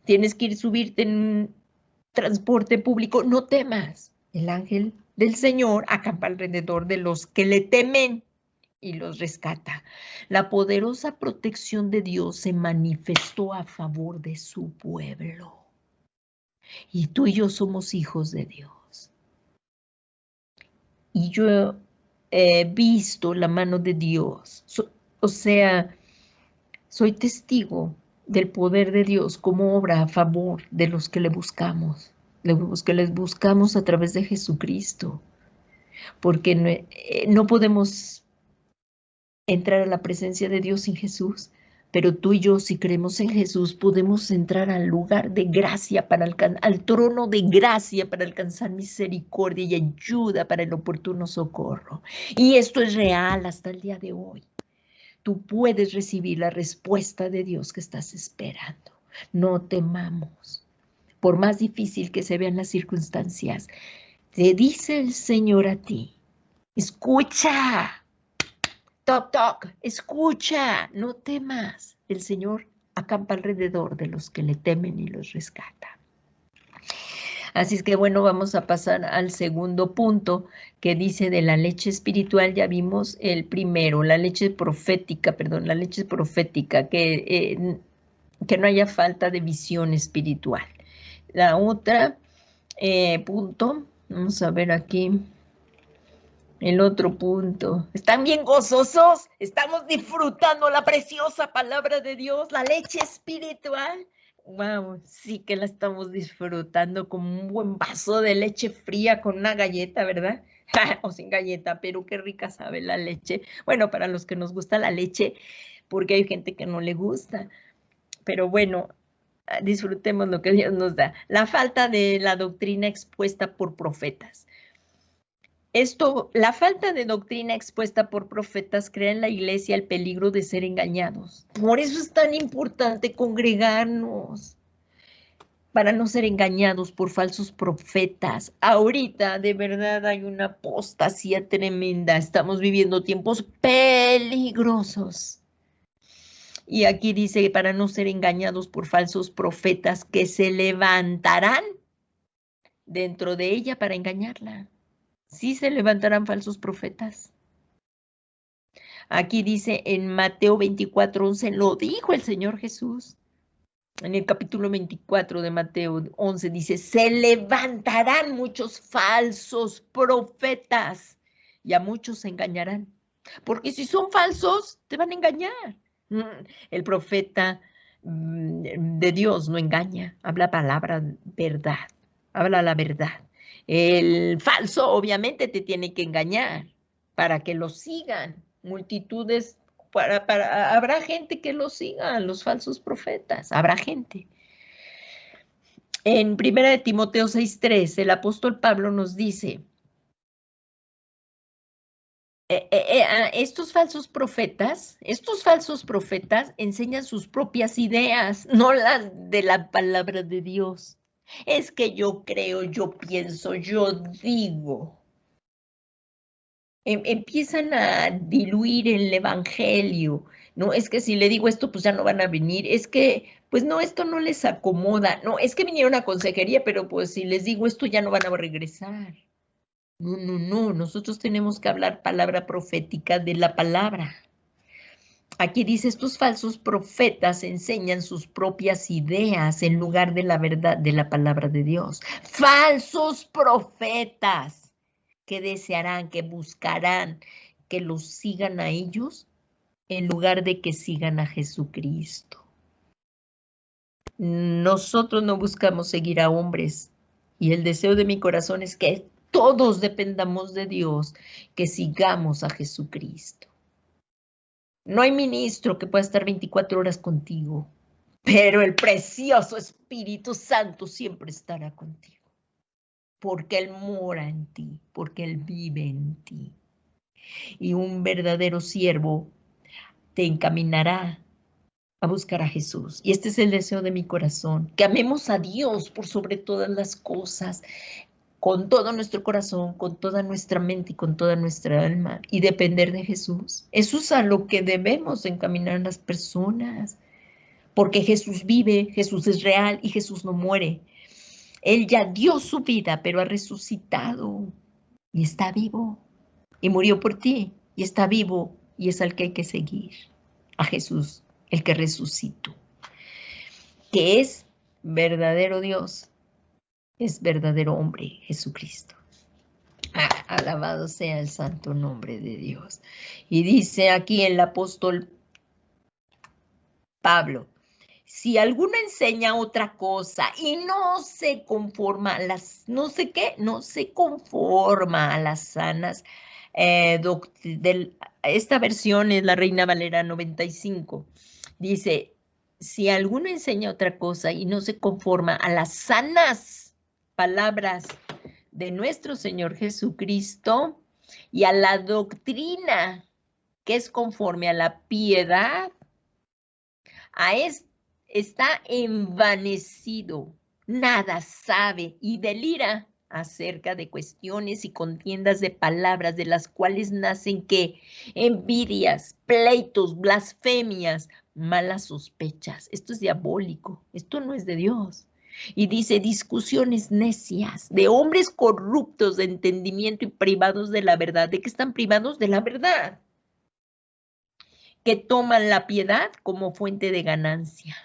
Speaker 1: tienes que ir subirte en un transporte público. No temas. El ángel del Señor acampa alrededor de los que le temen y los rescata. La poderosa protección de Dios se manifestó a favor de su pueblo. Y tú y yo somos hijos de Dios. Y yo he visto la mano de Dios. O sea, soy testigo del poder de Dios como obra a favor de los que le buscamos. Los que les buscamos a través de Jesucristo. Porque no podemos entrar a la presencia de Dios sin Jesús, pero tú y yo, si creemos en Jesús, podemos entrar al lugar de gracia al trono de gracia para alcanzar misericordia y ayuda para el oportuno socorro. Y esto es real hasta el día de hoy. Tú puedes recibir la respuesta de Dios que estás esperando. No temamos. Por más difícil que se vean las circunstancias, te dice el Señor a ti, escucha, toc, toc, escucha, no temas. El Señor acampa alrededor de los que le temen y los rescata. Así es que bueno, vamos a pasar al segundo punto que dice de la leche espiritual. Ya vimos el primero, la leche profética, que no haya falta de visión espiritual. La otra punto, vamos a ver aquí. El otro punto. ¿Están bien gozosos? Estamos disfrutando la preciosa palabra de Dios, la leche espiritual. Wow, sí que la estamos disfrutando con un buen vaso de leche fría con una galleta, ¿verdad? O sin galleta, pero qué rica sabe la leche. Bueno, para los que nos gusta la leche, porque hay gente que no le gusta. Pero bueno, disfrutemos lo que Dios nos da. La falta de la doctrina expuesta por profetas. La falta de doctrina expuesta por profetas crea en la iglesia el peligro de ser engañados. Por eso es tan importante congregarnos, para no ser engañados por falsos profetas. Ahorita de verdad hay una apostasía tremenda. Estamos viviendo tiempos peligrosos. Y aquí dice, para no ser engañados por falsos profetas que se levantarán dentro de ella para engañarla. Sí se levantarán falsos profetas. Aquí dice en Mateo 24:11, lo dijo el Señor Jesús. En el capítulo 24 de Mateo 11 dice, se levantarán muchos falsos profetas y a muchos se engañarán. Porque si son falsos, te van a engañar. El profeta de Dios no engaña, habla palabra verdad, habla la verdad. El falso obviamente te tiene que engañar para que lo sigan. Multitudes, habrá gente que lo siga, los falsos profetas, habrá gente. En 1 de Timoteo 6:3, el apóstol Pablo nos dice, estos falsos profetas enseñan sus propias ideas, no las de la palabra de Dios. Es que yo creo, yo pienso, yo digo. Empiezan a diluir el evangelio. No, es que si le digo esto, pues ya no van a venir. Es que, pues no, esto no les acomoda. No, es que vinieron a consejería, pero pues si les digo esto, ya no van a regresar. No, no, no, nosotros tenemos que hablar palabra profética de la palabra. Aquí dice, estos falsos profetas enseñan sus propias ideas en lugar de la verdad de la palabra de Dios. Falsos profetas que desearán, que buscarán que los sigan a ellos en lugar de que sigan a Jesucristo. Nosotros no buscamos seguir a hombres y el deseo de mi corazón es que todos dependamos de Dios, que sigamos a Jesucristo. No hay ministro que pueda estar 24 horas contigo, pero el precioso Espíritu Santo siempre estará contigo, porque Él mora en ti, porque Él vive en ti. Y un verdadero siervo te encaminará a buscar a Jesús. Y este es el deseo de mi corazón, que amemos a Dios por sobre todas las cosas, con todo nuestro corazón, con toda nuestra mente y con toda nuestra alma, y depender de Jesús. Eso es a lo que debemos encaminar a las personas, porque Jesús vive, Jesús es real y Jesús no muere. Él ya dio su vida, pero ha resucitado y está vivo, y murió por ti, y está vivo, y es al que hay que seguir, a Jesús, el que resucitó, que es verdadero Dios, es verdadero hombre, Jesucristo. Alabado sea el santo nombre de Dios. Y dice aquí el apóstol Pablo, si alguno enseña otra cosa y no se conforma a las, no sé qué, no se conforma a las sanas, esta versión es la Reina Valera 95, dice, si alguno enseña otra cosa y no se conforma a las sanas palabras de nuestro Señor Jesucristo y a la doctrina que es conforme a la piedad, está envanecido, nada sabe y delira acerca de cuestiones y contiendas de palabras de las cuales nacen ¿qué? Envidias, pleitos, blasfemias, malas sospechas. Esto es diabólico, esto no es de Dios. Y dice discusiones necias de hombres corruptos de entendimiento y privados de la verdad. ¿De qué están privados? De la verdad. Que toman la piedad como fuente de ganancia.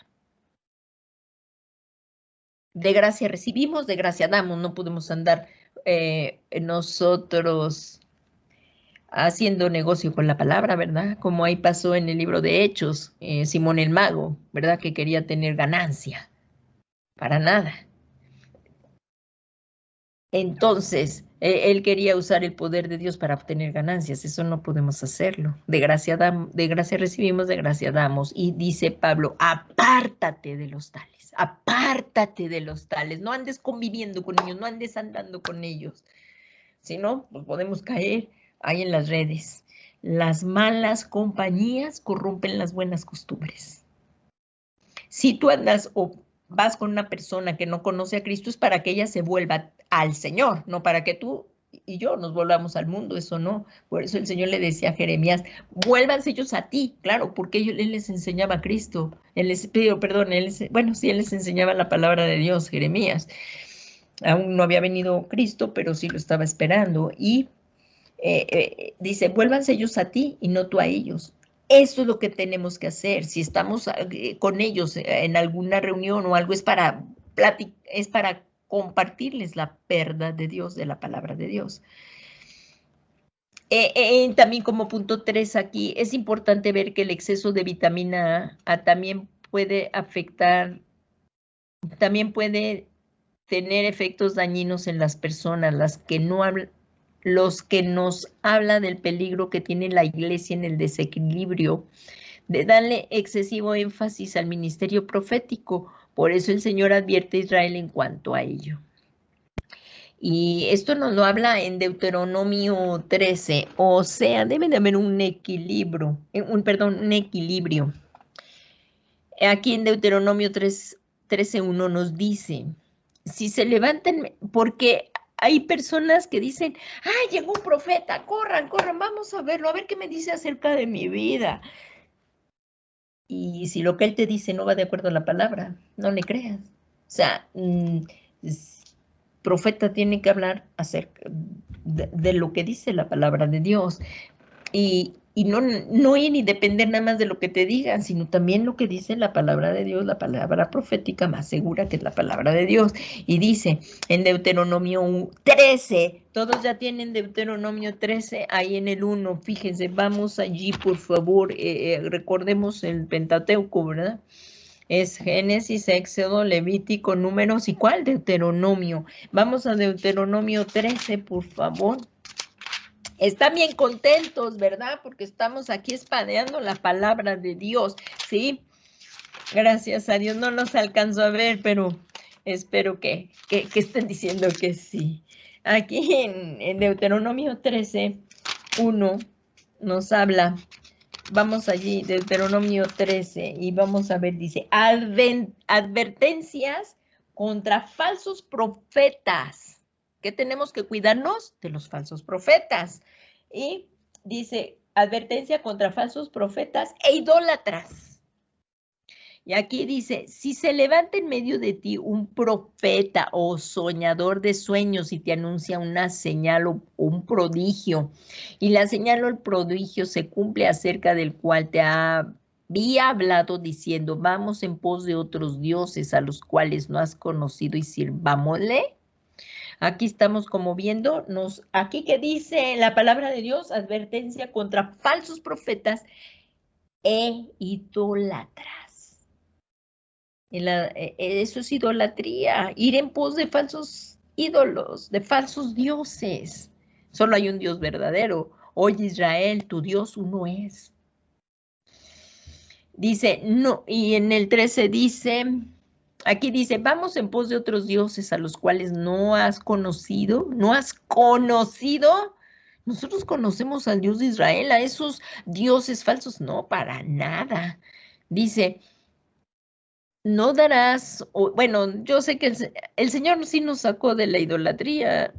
Speaker 1: De gracia recibimos, de gracia damos. No podemos andar nosotros haciendo negocio con la palabra, ¿verdad? Como ahí pasó en el libro de Hechos, Simón el Mago, ¿verdad? Que quería tener ganancia. para nada. Entonces, él quería usar el poder de Dios para obtener ganancias. Eso no podemos hacerlo. De gracia recibimos, de gracia damos. Y dice Pablo, apártate de los tales, apártate de los tales. No andes conviviendo con ellos, no andes andando con ellos. Si no, pues podemos caer ahí en las redes. Las malas compañías corrompen las buenas costumbres. Si tú andas o vas con una persona que no conoce a Cristo, es para que ella se vuelva al Señor, no para que tú y yo nos volvamos al mundo, eso no. Por eso el Señor le decía a Jeremías, vuélvanse ellos a ti, claro, porque él les enseñaba a Cristo, él les enseñaba la palabra de Dios, Jeremías. Aún no había venido Cristo, pero sí lo estaba esperando. Y dice, vuélvanse ellos a ti y no tú a ellos. Eso es lo que tenemos que hacer. Si estamos con ellos en alguna reunión o algo, es para compartirles la verdad de Dios, de la palabra de Dios. También como punto 3 aquí, es importante ver que el exceso de vitamina A también puede afectar, también puede tener efectos dañinos en las personas, los que nos habla del peligro que tiene la iglesia en el desequilibrio, de darle excesivo énfasis al ministerio profético. Por eso el Señor advierte a Israel en cuanto a ello. Y esto nos lo habla en Deuteronomio 13, o sea, debe de haber un equilibrio, un equilibrio. Aquí en Deuteronomio 13:1 nos dice, si se levantan, porque hay personas que dicen, ¡ay, llegó un profeta! Corran, vamos a verlo, a ver qué me dice acerca de mi vida. Y si lo que él te dice no va de acuerdo a la palabra, no le creas. O sea, profeta tiene que hablar acerca de lo que dice la palabra de Dios. Y no ir y depender nada más de lo que te digan, sino también lo que dice la palabra de Dios, la palabra profética más segura que es la palabra de Dios. Y dice en Deuteronomio 13, todos ya tienen Deuteronomio 13 ahí en el 1, fíjense, vamos allí por favor, recordemos el Pentateuco, ¿verdad? Es Génesis, Éxodo, Levítico, Números, ¿y cuál? Deuteronomio. Vamos a Deuteronomio 13, por favor. Están bien contentos, ¿verdad? Porque estamos aquí espadeando la palabra de Dios, ¿sí? Gracias a Dios, no los alcanzo a ver, pero espero que estén diciendo que sí. Aquí en Deuteronomio 13:1 nos habla, vamos allí, Deuteronomio 13, y vamos a ver, dice, advertencias contra falsos profetas. ¿Qué tenemos que cuidarnos? De los falsos profetas. Y dice, advertencia contra falsos profetas e idólatras. Y aquí dice, si se levanta en medio de ti un profeta o soñador de sueños y te anuncia una señal o un prodigio, y la señal o el prodigio se cumple acerca del cual te había hablado diciendo, vamos en pos de otros dioses a los cuales no has conocido y sirvámosle. Aquí estamos como viéndonos, aquí que dice la palabra de Dios, advertencia contra falsos profetas e idólatras. Eso es idolatría, ir en pos de falsos ídolos, de falsos dioses. Solo hay un Dios verdadero. Oye Israel, tu Dios uno es. Dice, no, y en el 13 dice, aquí dice, vamos en pos de otros dioses a los cuales no has conocido. Nosotros conocemos al Dios de Israel, a esos dioses falsos, no, para nada. Dice, no darás, bueno, yo sé que el Señor sí nos sacó de la idolatría.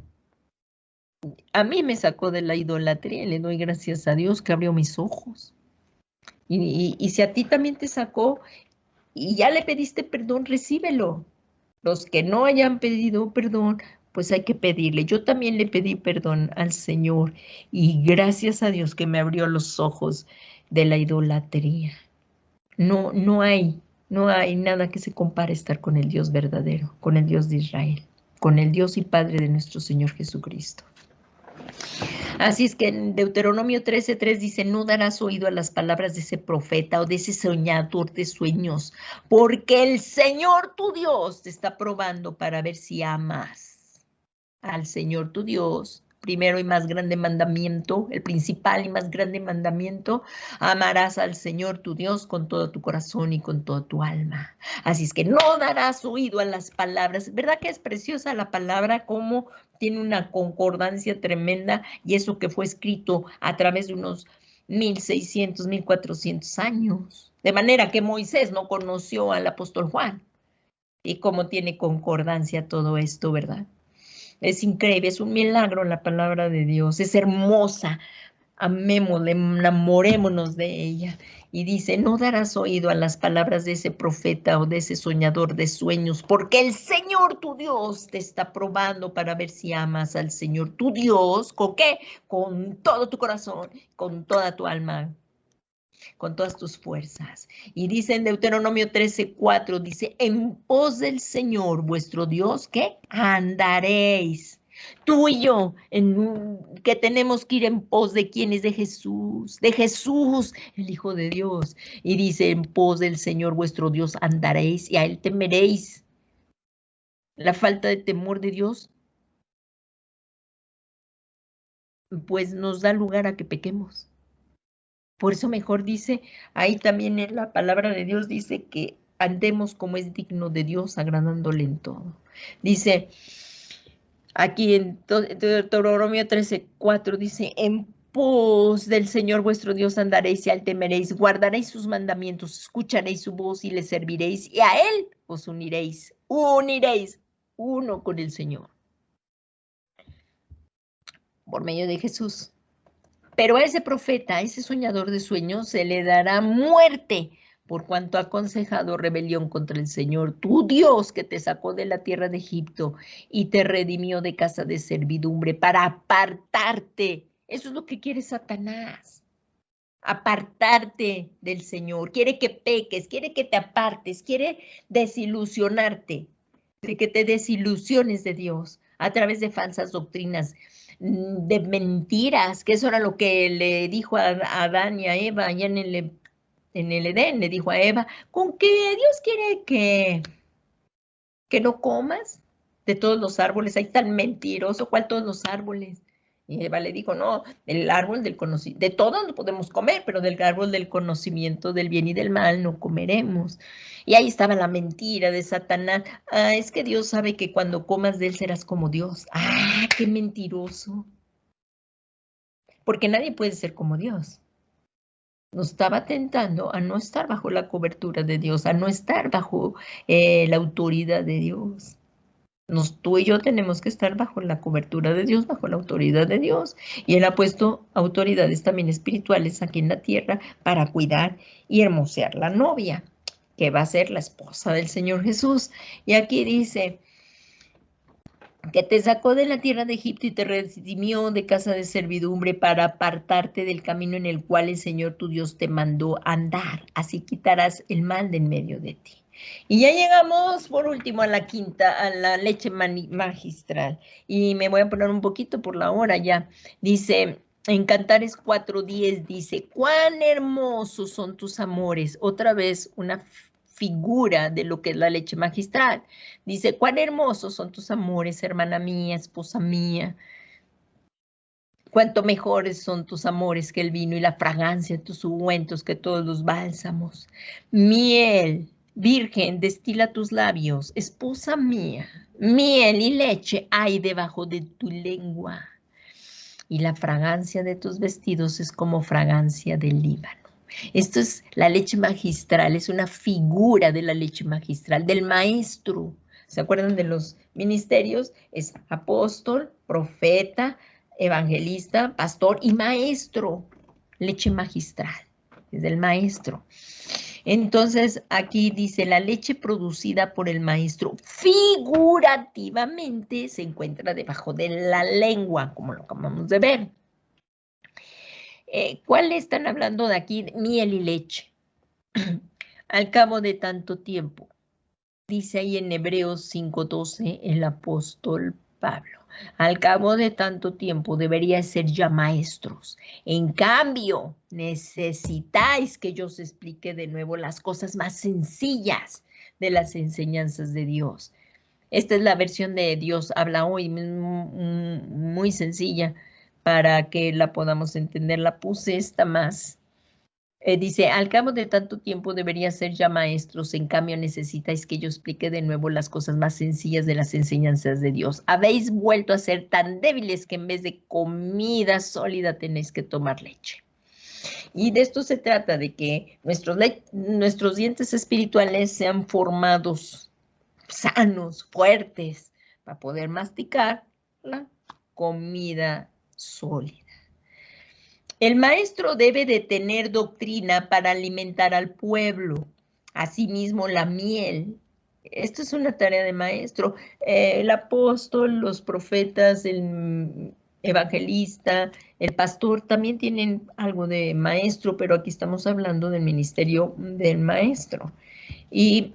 Speaker 1: A mí me sacó de la idolatría y le doy gracias a Dios que abrió mis ojos. Y si a ti también te sacó y ya le pediste perdón, recíbelo. Los que no hayan pedido perdón, pues hay que pedirle. Yo también le pedí perdón al Señor y gracias a Dios que me abrió los ojos de la idolatría. No hay nada que se compare a estar con el Dios verdadero, con el Dios de Israel, con el Dios y Padre de nuestro Señor Jesucristo. Así es que en Deuteronomio 13:3 dice, no darás oído a las palabras de ese profeta o de ese soñador de sueños, porque el Señor tu Dios te está probando para ver si amas al Señor tu Dios. Primero y más grande mandamiento, el principal y más grande mandamiento, amarás al Señor tu Dios con todo tu corazón y con toda tu alma. Así es que no darás oído a las palabras. ¿Verdad que es preciosa la palabra? Cómo tiene una concordancia tremenda, y eso que fue escrito a través de unos 1600, 1400 años. De manera que Moisés no conoció al apóstol Juan. Y cómo tiene concordancia todo esto, ¿verdad? Es increíble, es un milagro la palabra de Dios, es hermosa. Amémosla, enamorémonos de ella. Y dice, no darás oído a las palabras de ese profeta o de ese soñador de sueños, porque el Señor tu Dios te está probando para ver si amas al Señor tu Dios. ¿Con qué? Con todo tu corazón, con toda tu alma, con todas tus fuerzas. Y dice en Deuteronomio 13:4, dice, en pos del Señor vuestro Dios, ¿qué? Andaréis. Tú y yo, que tenemos que ir en pos de quién es, de Jesús, el Hijo de Dios. Y dice, en pos del Señor vuestro Dios andaréis y a Él temeréis. La falta de temor de Dios, pues nos da lugar a que pequemos. Por eso mejor dice, ahí también en la palabra de Dios dice que andemos como es digno de Dios, agradándole en todo. Dice, aquí en Deuteronomio 13:4 dice, en pos del Señor vuestro Dios andaréis y a Él temeréis, guardaréis sus mandamientos, escucharéis su voz y le serviréis, y a Él os uniréis uno con el Señor, por medio de Jesús. Pero a ese profeta, a ese soñador de sueños, se le dará muerte por cuanto ha aconsejado rebelión contra el Señor, tu Dios, que te sacó de la tierra de Egipto y te redimió de casa de servidumbre para apartarte. Eso es lo que quiere Satanás, apartarte del Señor. Quiere que peques, quiere que te apartes, quiere desilusionarte, de que te desilusiones de Dios a través de falsas doctrinas, de mentiras, que eso era lo que le dijo a Adán y a Eva allá en el Edén. Le dijo a Eva, ¿con qué Dios quiere que no comas de todos los árboles? Hay tan mentiroso, ¿cuál todos los árboles? Y Eva le dijo, no, el árbol del conocimiento, de todos no podemos comer, pero del árbol del conocimiento del bien y del mal no comeremos. Y ahí estaba la mentira de Satanás. Ah, es que Dios sabe que cuando comas de él serás como Dios. Ah, qué mentiroso. Porque nadie puede ser como Dios. Nos estaba tentando a no estar bajo la cobertura de Dios, a no estar bajo la autoridad de Dios. Tú y yo tenemos que estar bajo la cobertura de Dios, bajo la autoridad de Dios. Y Él ha puesto autoridades también espirituales aquí en la tierra para cuidar y hermosear la novia, que va a ser la esposa del Señor Jesús. Y aquí dice que te sacó de la tierra de Egipto y te redimió de casa de servidumbre para apartarte del camino en el cual el Señor tu Dios te mandó andar. Así quitarás el mal de en medio de ti. Y ya llegamos, por último, a la quinta, a la leche magistral. Y me voy a poner un poquito por la hora ya. Dice, en Cantares 4:10, dice, cuán hermosos son tus amores. Otra vez, una figura de lo que es la leche magistral. Dice, cuán hermosos son tus amores, hermana mía, esposa mía. Cuánto mejores son tus amores que el vino y la fragancia de tus ungüentos que todos los bálsamos. Miel, virgen, destila tus labios, esposa mía. Miel y leche hay debajo de tu lengua. Y la fragancia de tus vestidos es como fragancia del Líbano. Esto es la leche magistral, es una figura de la leche magistral, del maestro. ¿Se acuerdan de los ministerios? Es apóstol, profeta, evangelista, pastor y maestro. Leche magistral, es del maestro. Entonces, aquí dice, la leche producida por el maestro figurativamente se encuentra debajo de la lengua, como lo acabamos de ver. ¿Cuál están hablando de aquí? Miel y leche. Al cabo de tanto tiempo, dice ahí en Hebreos 5:12 el apóstol Pablo. Al cabo de tanto tiempo deberíais ser ya maestros. En cambio, necesitáis que yo os explique de nuevo las cosas más sencillas de las enseñanzas de Dios. Esta es la versión de Dios habla hoy, muy sencilla para que la podamos entender. La puse esta más. Dice, al cabo de tanto tiempo debería ser ya maestros, en cambio necesitáis que yo explique de nuevo las cosas más sencillas de las enseñanzas de Dios. Habéis vuelto a ser tan débiles que en vez de comida sólida tenéis que tomar leche. Y de esto se trata, de que nuestros dientes espirituales sean formados, sanos, fuertes, para poder masticar la comida sólida. El maestro debe de tener doctrina para alimentar al pueblo. Asimismo, la miel. Esto es una tarea de maestro. El apóstol, los profetas, el evangelista, el pastor también tienen algo de maestro, pero aquí estamos hablando del ministerio del maestro. Y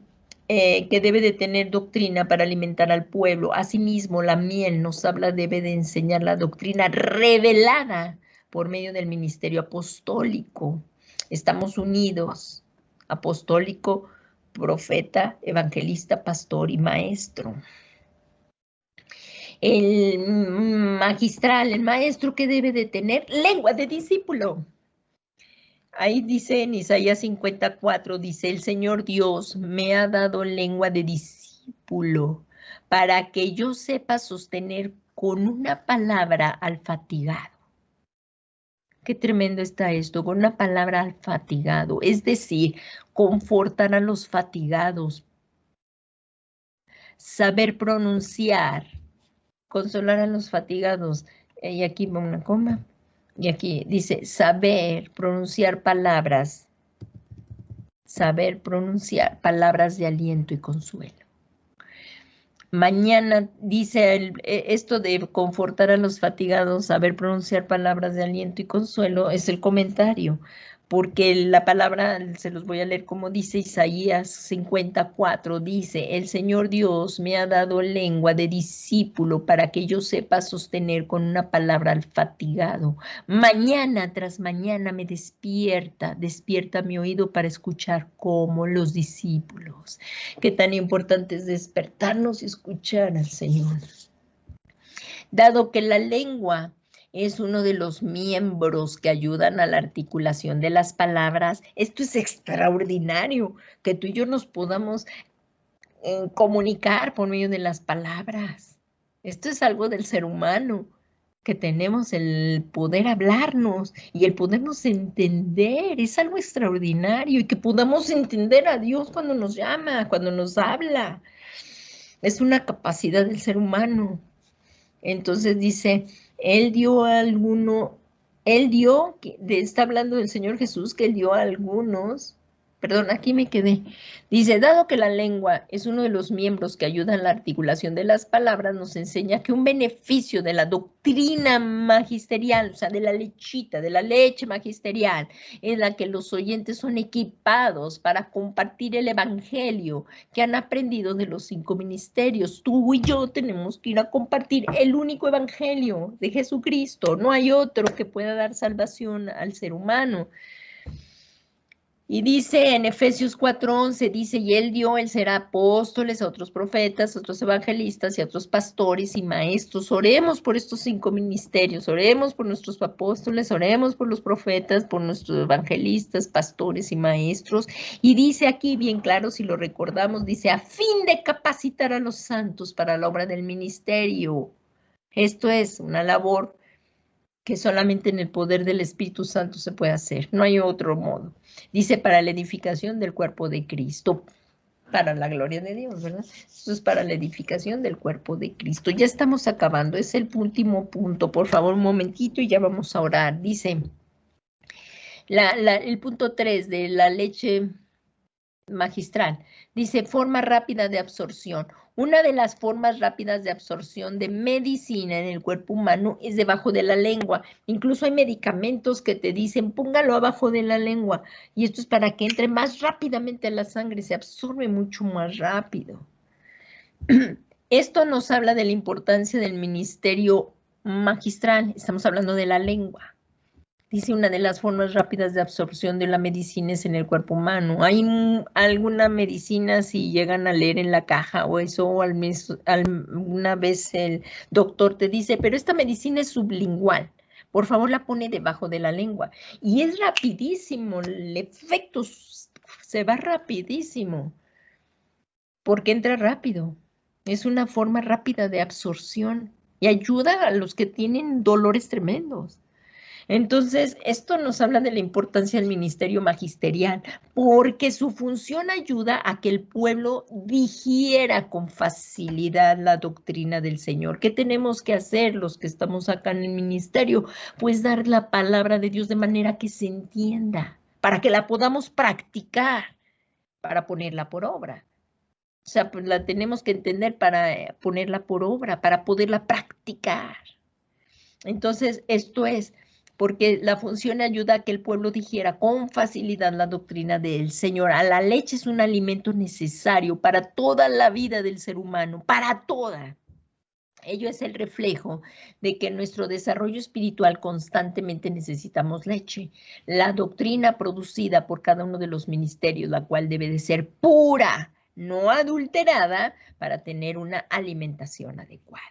Speaker 1: que debe de tener doctrina para alimentar al pueblo. Asimismo, la miel nos habla, debe de enseñar la doctrina revelada por medio del ministerio apostólico. Estamos unidos, apostólico, profeta, evangelista, pastor y maestro. El magistral, el maestro, que debe de tener lengua de discípulo. Ahí dice en Isaías 54, dice, el Señor Dios me ha dado lengua de discípulo para que yo sepa sostener con una palabra al fatigado. Qué tremendo está esto, con una palabra al fatigado, es decir, confortar a los fatigados, saber pronunciar, consolar a los fatigados. Y aquí va una coma, y aquí dice saber pronunciar palabras de aliento y consuelo. Mañana dice esto de confortar a los fatigados, saber pronunciar palabras de aliento y consuelo, es el comentario, porque la palabra, se los voy a leer como dice Isaías 54, dice, el Señor Dios me ha dado lengua de discípulo para que yo sepa sostener con una palabra al fatigado. Mañana tras mañana me despierta mi oído para escuchar como los discípulos. Qué tan importante es despertarnos y escuchar al Señor. Dado que la lengua es uno de los miembros que ayudan a la articulación de las palabras, esto es extraordinario, que tú y yo nos podamos comunicar por medio de las palabras. Esto es algo del ser humano, que tenemos el poder hablarnos y el podernos entender, es algo extraordinario, y que podamos entender a Dios cuando nos llama, cuando nos habla. Es una capacidad del ser humano. Entonces dice, está hablando del Señor Jesús, que Él dio a algunos, perdón, aquí me quedé, dice, dado que la lengua es uno de los miembros que ayudan a la articulación de las palabras, nos enseña que un beneficio de la doctrina magisterial, o sea, de la lechita, de la leche magisterial, en la que los oyentes son equipados para compartir el evangelio que han aprendido de los 5 ministerios. Tú y yo tenemos que ir a compartir el único evangelio de Jesucristo. No hay otro que pueda dar salvación al ser humano. Y dice en Efesios 4:11, dice, y él será apóstoles, a otros profetas, a otros evangelistas y a otros pastores y maestros. Oremos por estos 5 ministerios, oremos por nuestros apóstoles, oremos por los profetas, por nuestros evangelistas, pastores y maestros. Y dice aquí bien claro, si lo recordamos, dice, a fin de capacitar a los santos para la obra del ministerio. Esto es una labor que solamente en el poder del Espíritu Santo se puede hacer, no hay otro modo. Dice, para la edificación del cuerpo de Cristo, para la gloria de Dios, ¿verdad? Esto es para la edificación del cuerpo de Cristo. Ya estamos acabando, es el último punto, por favor, un momentito y ya vamos a orar. Dice, el punto 3 de la leche magistral, dice, forma rápida de absorción. Una de las formas rápidas de absorción de medicina en el cuerpo humano es debajo de la lengua. Incluso hay medicamentos que te dicen, póngalo abajo de la lengua. Y esto es para que entre más rápidamente a la sangre, se absorbe mucho más rápido. Esto nos habla de la importancia del ministerio magistral. Estamos hablando de la lengua. Dice, una de las formas rápidas de absorción de la medicina es en el cuerpo humano. Hay alguna medicina, si llegan a leer en la caja o eso, o alguna vez el doctor te dice, pero esta medicina es sublingual. Por favor, la pone debajo de la lengua. Y es rapidísimo, el efecto se va rapidísimo, porque entra rápido. Es una forma rápida de absorción y ayuda a los que tienen dolores tremendos. Entonces, esto nos habla de la importancia del ministerio magisterial, porque su función ayuda a que el pueblo digiera con facilidad la doctrina del Señor. ¿Qué tenemos que hacer los que estamos acá en el ministerio? Pues dar la palabra de Dios de manera que se entienda, para que la podamos practicar, para ponerla por obra. O sea, pues la tenemos que entender para ponerla por obra, para poderla practicar. Entonces, esto es porque la función ayuda a que el pueblo digiera con facilidad la doctrina del Señor. A la leche es un alimento necesario para toda la vida del ser humano, para toda. Ello es el reflejo de que en nuestro desarrollo espiritual constantemente necesitamos leche. La doctrina producida por cada uno de los ministerios, la cual debe de ser pura, no adulterada, para tener una alimentación adecuada.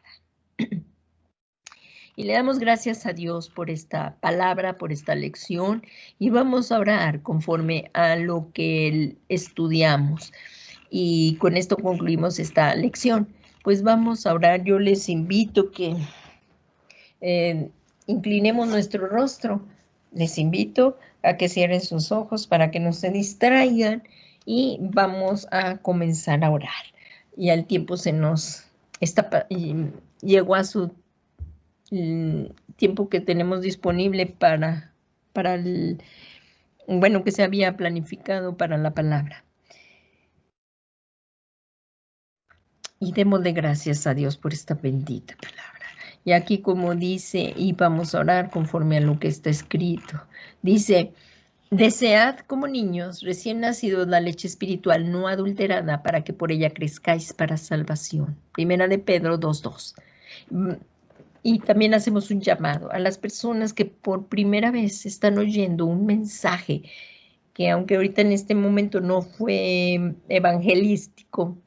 Speaker 1: Y le damos gracias a Dios por esta palabra, por esta lección, y vamos a orar conforme a lo que estudiamos. Y con esto concluimos esta lección. Pues vamos a orar. Yo les invito que inclinemos nuestro rostro. Les invito a que cierren sus ojos para que no se distraigan y vamos a comenzar a orar. Y al tiempo llegó a su tiempo que tenemos disponible para que se había planificado para la palabra. Y démosle gracias a Dios por esta bendita palabra. Y aquí, como dice, y vamos a orar conforme a lo que está escrito. Dice, desead como niños recién nacidos la leche espiritual no adulterada para que por ella crezcáis para salvación. Primera de Pedro 2:2. Y también hacemos un llamado a las personas que por primera vez están oyendo un mensaje que aunque ahorita en este momento no fue evangelístico,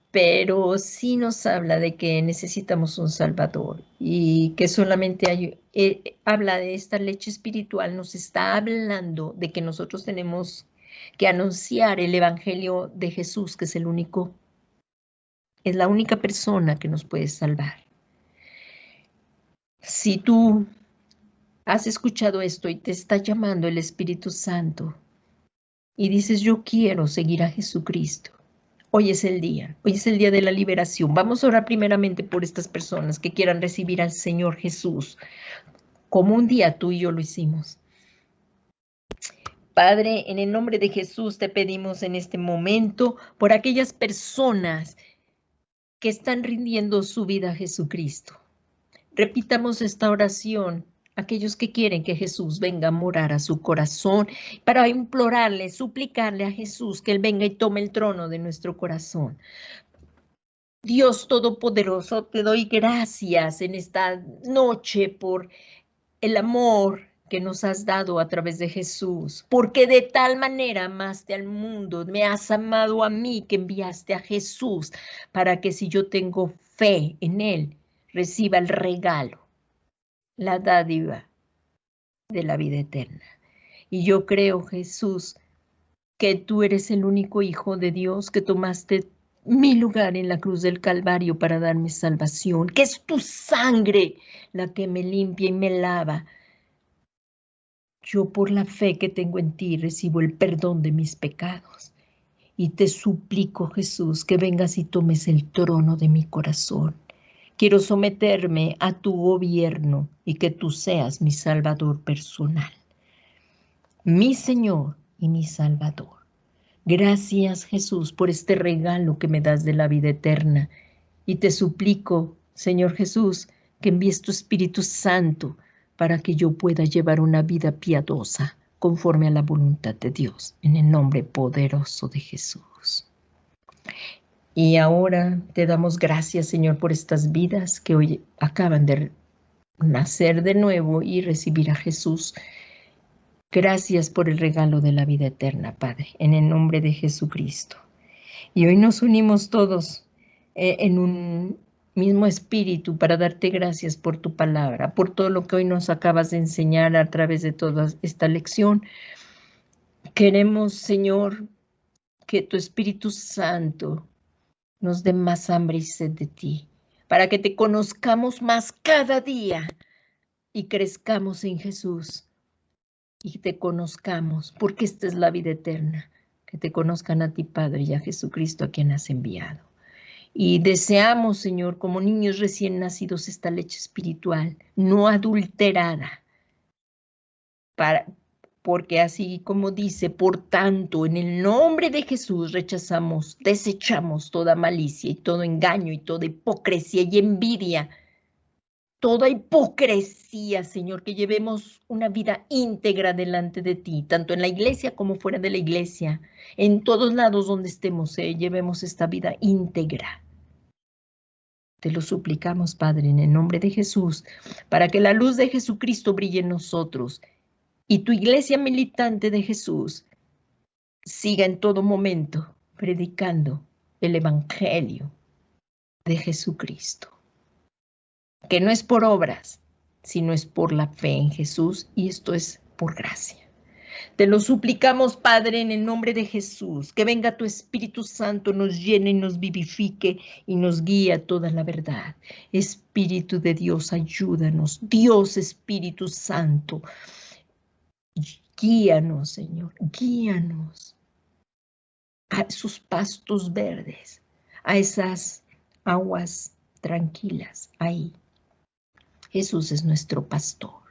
Speaker 1: pero sí nos habla de que necesitamos un Salvador y que solamente habla de esta leche espiritual, nos está hablando de que nosotros tenemos que anunciar el Evangelio de Jesús, que es la única persona que nos puede salvar. Si tú has escuchado esto y te está llamando el Espíritu Santo y dices, yo quiero seguir a Jesucristo, hoy es el día de la liberación. Vamos a orar primeramente por estas personas que quieran recibir al Señor Jesús, como un día tú y yo lo hicimos. Padre, en el nombre de Jesús te pedimos en este momento por aquellas personas que están rindiendo su vida a Jesucristo. Repitamos esta oración, aquellos que quieren que Jesús venga a morar a su corazón, para implorarle, suplicarle a Jesús que Él venga y tome el trono de nuestro corazón. Dios Todopoderoso, te doy gracias en esta noche por el amor que nos has dado a través de Jesús, porque de tal manera amaste al mundo, me has amado a mí que enviaste a Jesús, para que si yo tengo fe en Él, reciba el regalo, la dádiva de la vida eterna. Y yo creo, Jesús, que tú eres el único Hijo de Dios, que tomaste mi lugar en la cruz del Calvario para darme salvación, que es tu sangre la que me limpia y me lava. Yo por la fe que tengo en ti recibo el perdón de mis pecados. Y te suplico, Jesús, que vengas y tomes el trono de mi corazón. Quiero someterme a tu gobierno y que tú seas mi Salvador personal, mi Señor y mi Salvador. Gracias, Jesús, por este regalo que me das de la vida eterna. Y te suplico, Señor Jesús, que envíes tu Espíritu Santo para que yo pueda llevar una vida piadosa conforme a la voluntad de Dios, en el nombre poderoso de Jesús. Y ahora te damos gracias, Señor, por estas vidas que hoy acaban de nacer de nuevo y recibir a Jesús. Gracias por el regalo de la vida eterna, Padre, en el nombre de Jesucristo. Y hoy nos unimos todos en un mismo espíritu para darte gracias por tu palabra, por todo lo que hoy nos acabas de enseñar a través de toda esta lección. Queremos, Señor, que tu Espíritu Santo nos dé más hambre y sed de ti, para que te conozcamos más cada día y crezcamos en Jesús y te conozcamos, porque esta es la vida eterna, que te conozcan a ti, Padre, y a Jesucristo, a quien has enviado. Y deseamos, Señor, como niños recién nacidos, esta leche espiritual, no adulterada, porque así como dice, por tanto, en el nombre de Jesús rechazamos, desechamos toda malicia y todo engaño y toda hipocresía y envidia, toda hipocresía, Señor, que llevemos una vida íntegra delante de ti, tanto en la iglesia como fuera de la iglesia, en todos lados donde estemos, llevemos esta vida íntegra. Te lo suplicamos, Padre, en el nombre de Jesús, para que la luz de Jesucristo brille en nosotros y tu iglesia militante de Jesús siga en todo momento predicando el evangelio de Jesucristo, que no es por obras, sino es por la fe en Jesús, y esto es por gracia. Te lo suplicamos, Padre, en el nombre de Jesús, que venga tu Espíritu Santo, nos llene y nos vivifique y nos guíe a toda la verdad. Espíritu de Dios, ayúdanos. Dios, Espíritu Santo, guíanos, Señor, guíanos a esos pastos verdes, a esas aguas tranquilas ahí. Jesús es nuestro pastor.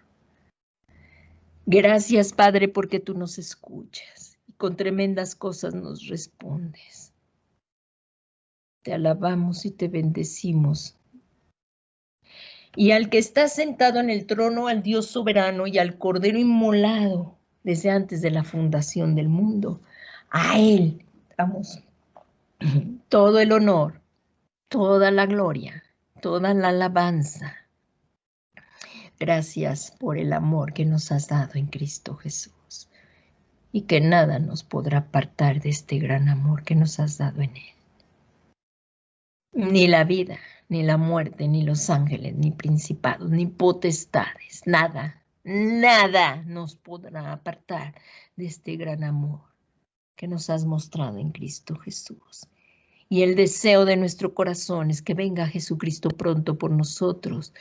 Speaker 1: Gracias, Padre, porque tú nos escuchas y con tremendas cosas nos respondes. Te alabamos y te bendecimos. Y al que está sentado en el trono, al Dios soberano y al Cordero inmolado desde antes de la fundación del mundo, a Él damos todo el honor, toda la gloria, toda la alabanza. Gracias por el amor que nos has dado en Cristo Jesús y que nada nos podrá apartar de este gran amor que nos has dado en Él. Ni la vida, ni la muerte, ni los ángeles, ni principados, ni potestades, nada, nada nos podrá apartar de este gran amor que nos has mostrado en Cristo Jesús. Y el deseo de nuestro corazón es que venga Jesucristo pronto por nosotros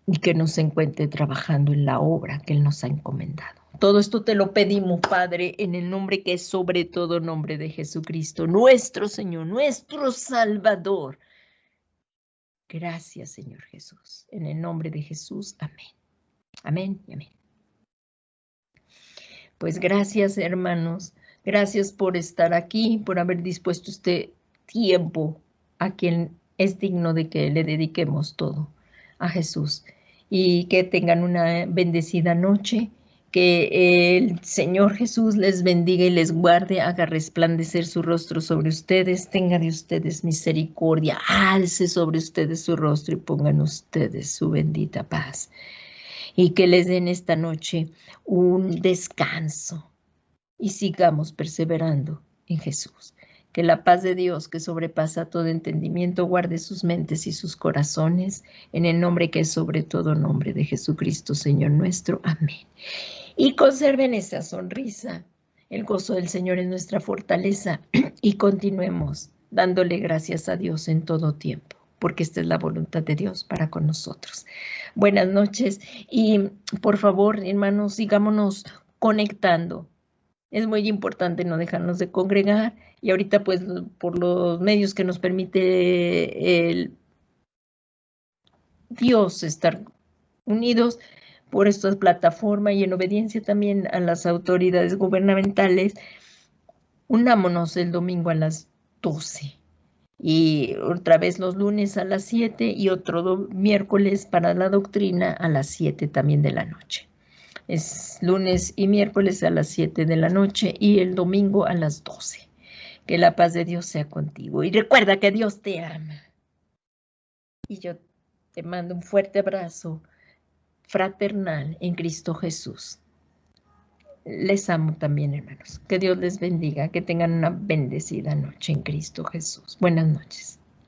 Speaker 1: y que nos encuentre trabajando en la obra que Él nos ha encomendado. Todo esto te lo pedimos, Padre, en el nombre que es sobre todo nombre de Jesucristo, nuestro Señor, nuestro Salvador. Gracias, Señor Jesús. En el nombre de Jesús, amén. Amén y amén. Pues gracias, hermanos. Gracias por estar aquí, por haber dispuesto este tiempo a quien es digno de que le dediquemos todo, a Jesús. Y que tengan una bendecida noche, que el Señor Jesús les bendiga y les guarde, haga resplandecer su rostro sobre ustedes, tenga de ustedes misericordia, alce sobre ustedes su rostro y pongan ustedes su bendita paz. Y que les den esta noche un descanso y sigamos perseverando en Jesús. Que la paz de Dios, que sobrepasa todo entendimiento, guarde sus mentes y sus corazones, en el nombre que es sobre todo nombre de Jesucristo, Señor nuestro. Amén. Y conserven esa sonrisa. El gozo del Señor es nuestra fortaleza. Y continuemos dándole gracias a Dios en todo tiempo, porque esta es la voluntad de Dios para con nosotros. Buenas noches y por favor, hermanos, sigámonos conectando. Es muy importante no dejarnos de congregar y ahorita pues por los medios que nos permite el Dios estar unidos por esta plataforma y en obediencia también a las autoridades gubernamentales, unámonos el domingo a las 12 y otra vez los lunes a las 7 y otro miércoles para la doctrina a las 7 también de la noche. Es lunes y miércoles a las 7 de la noche y el domingo a las 12. Que la paz de Dios sea contigo. Y recuerda que Dios te ama. Y yo te mando un fuerte abrazo fraternal en Cristo Jesús. Les amo también, hermanos. Que Dios les bendiga, que tengan una bendecida noche en Cristo Jesús. Buenas noches.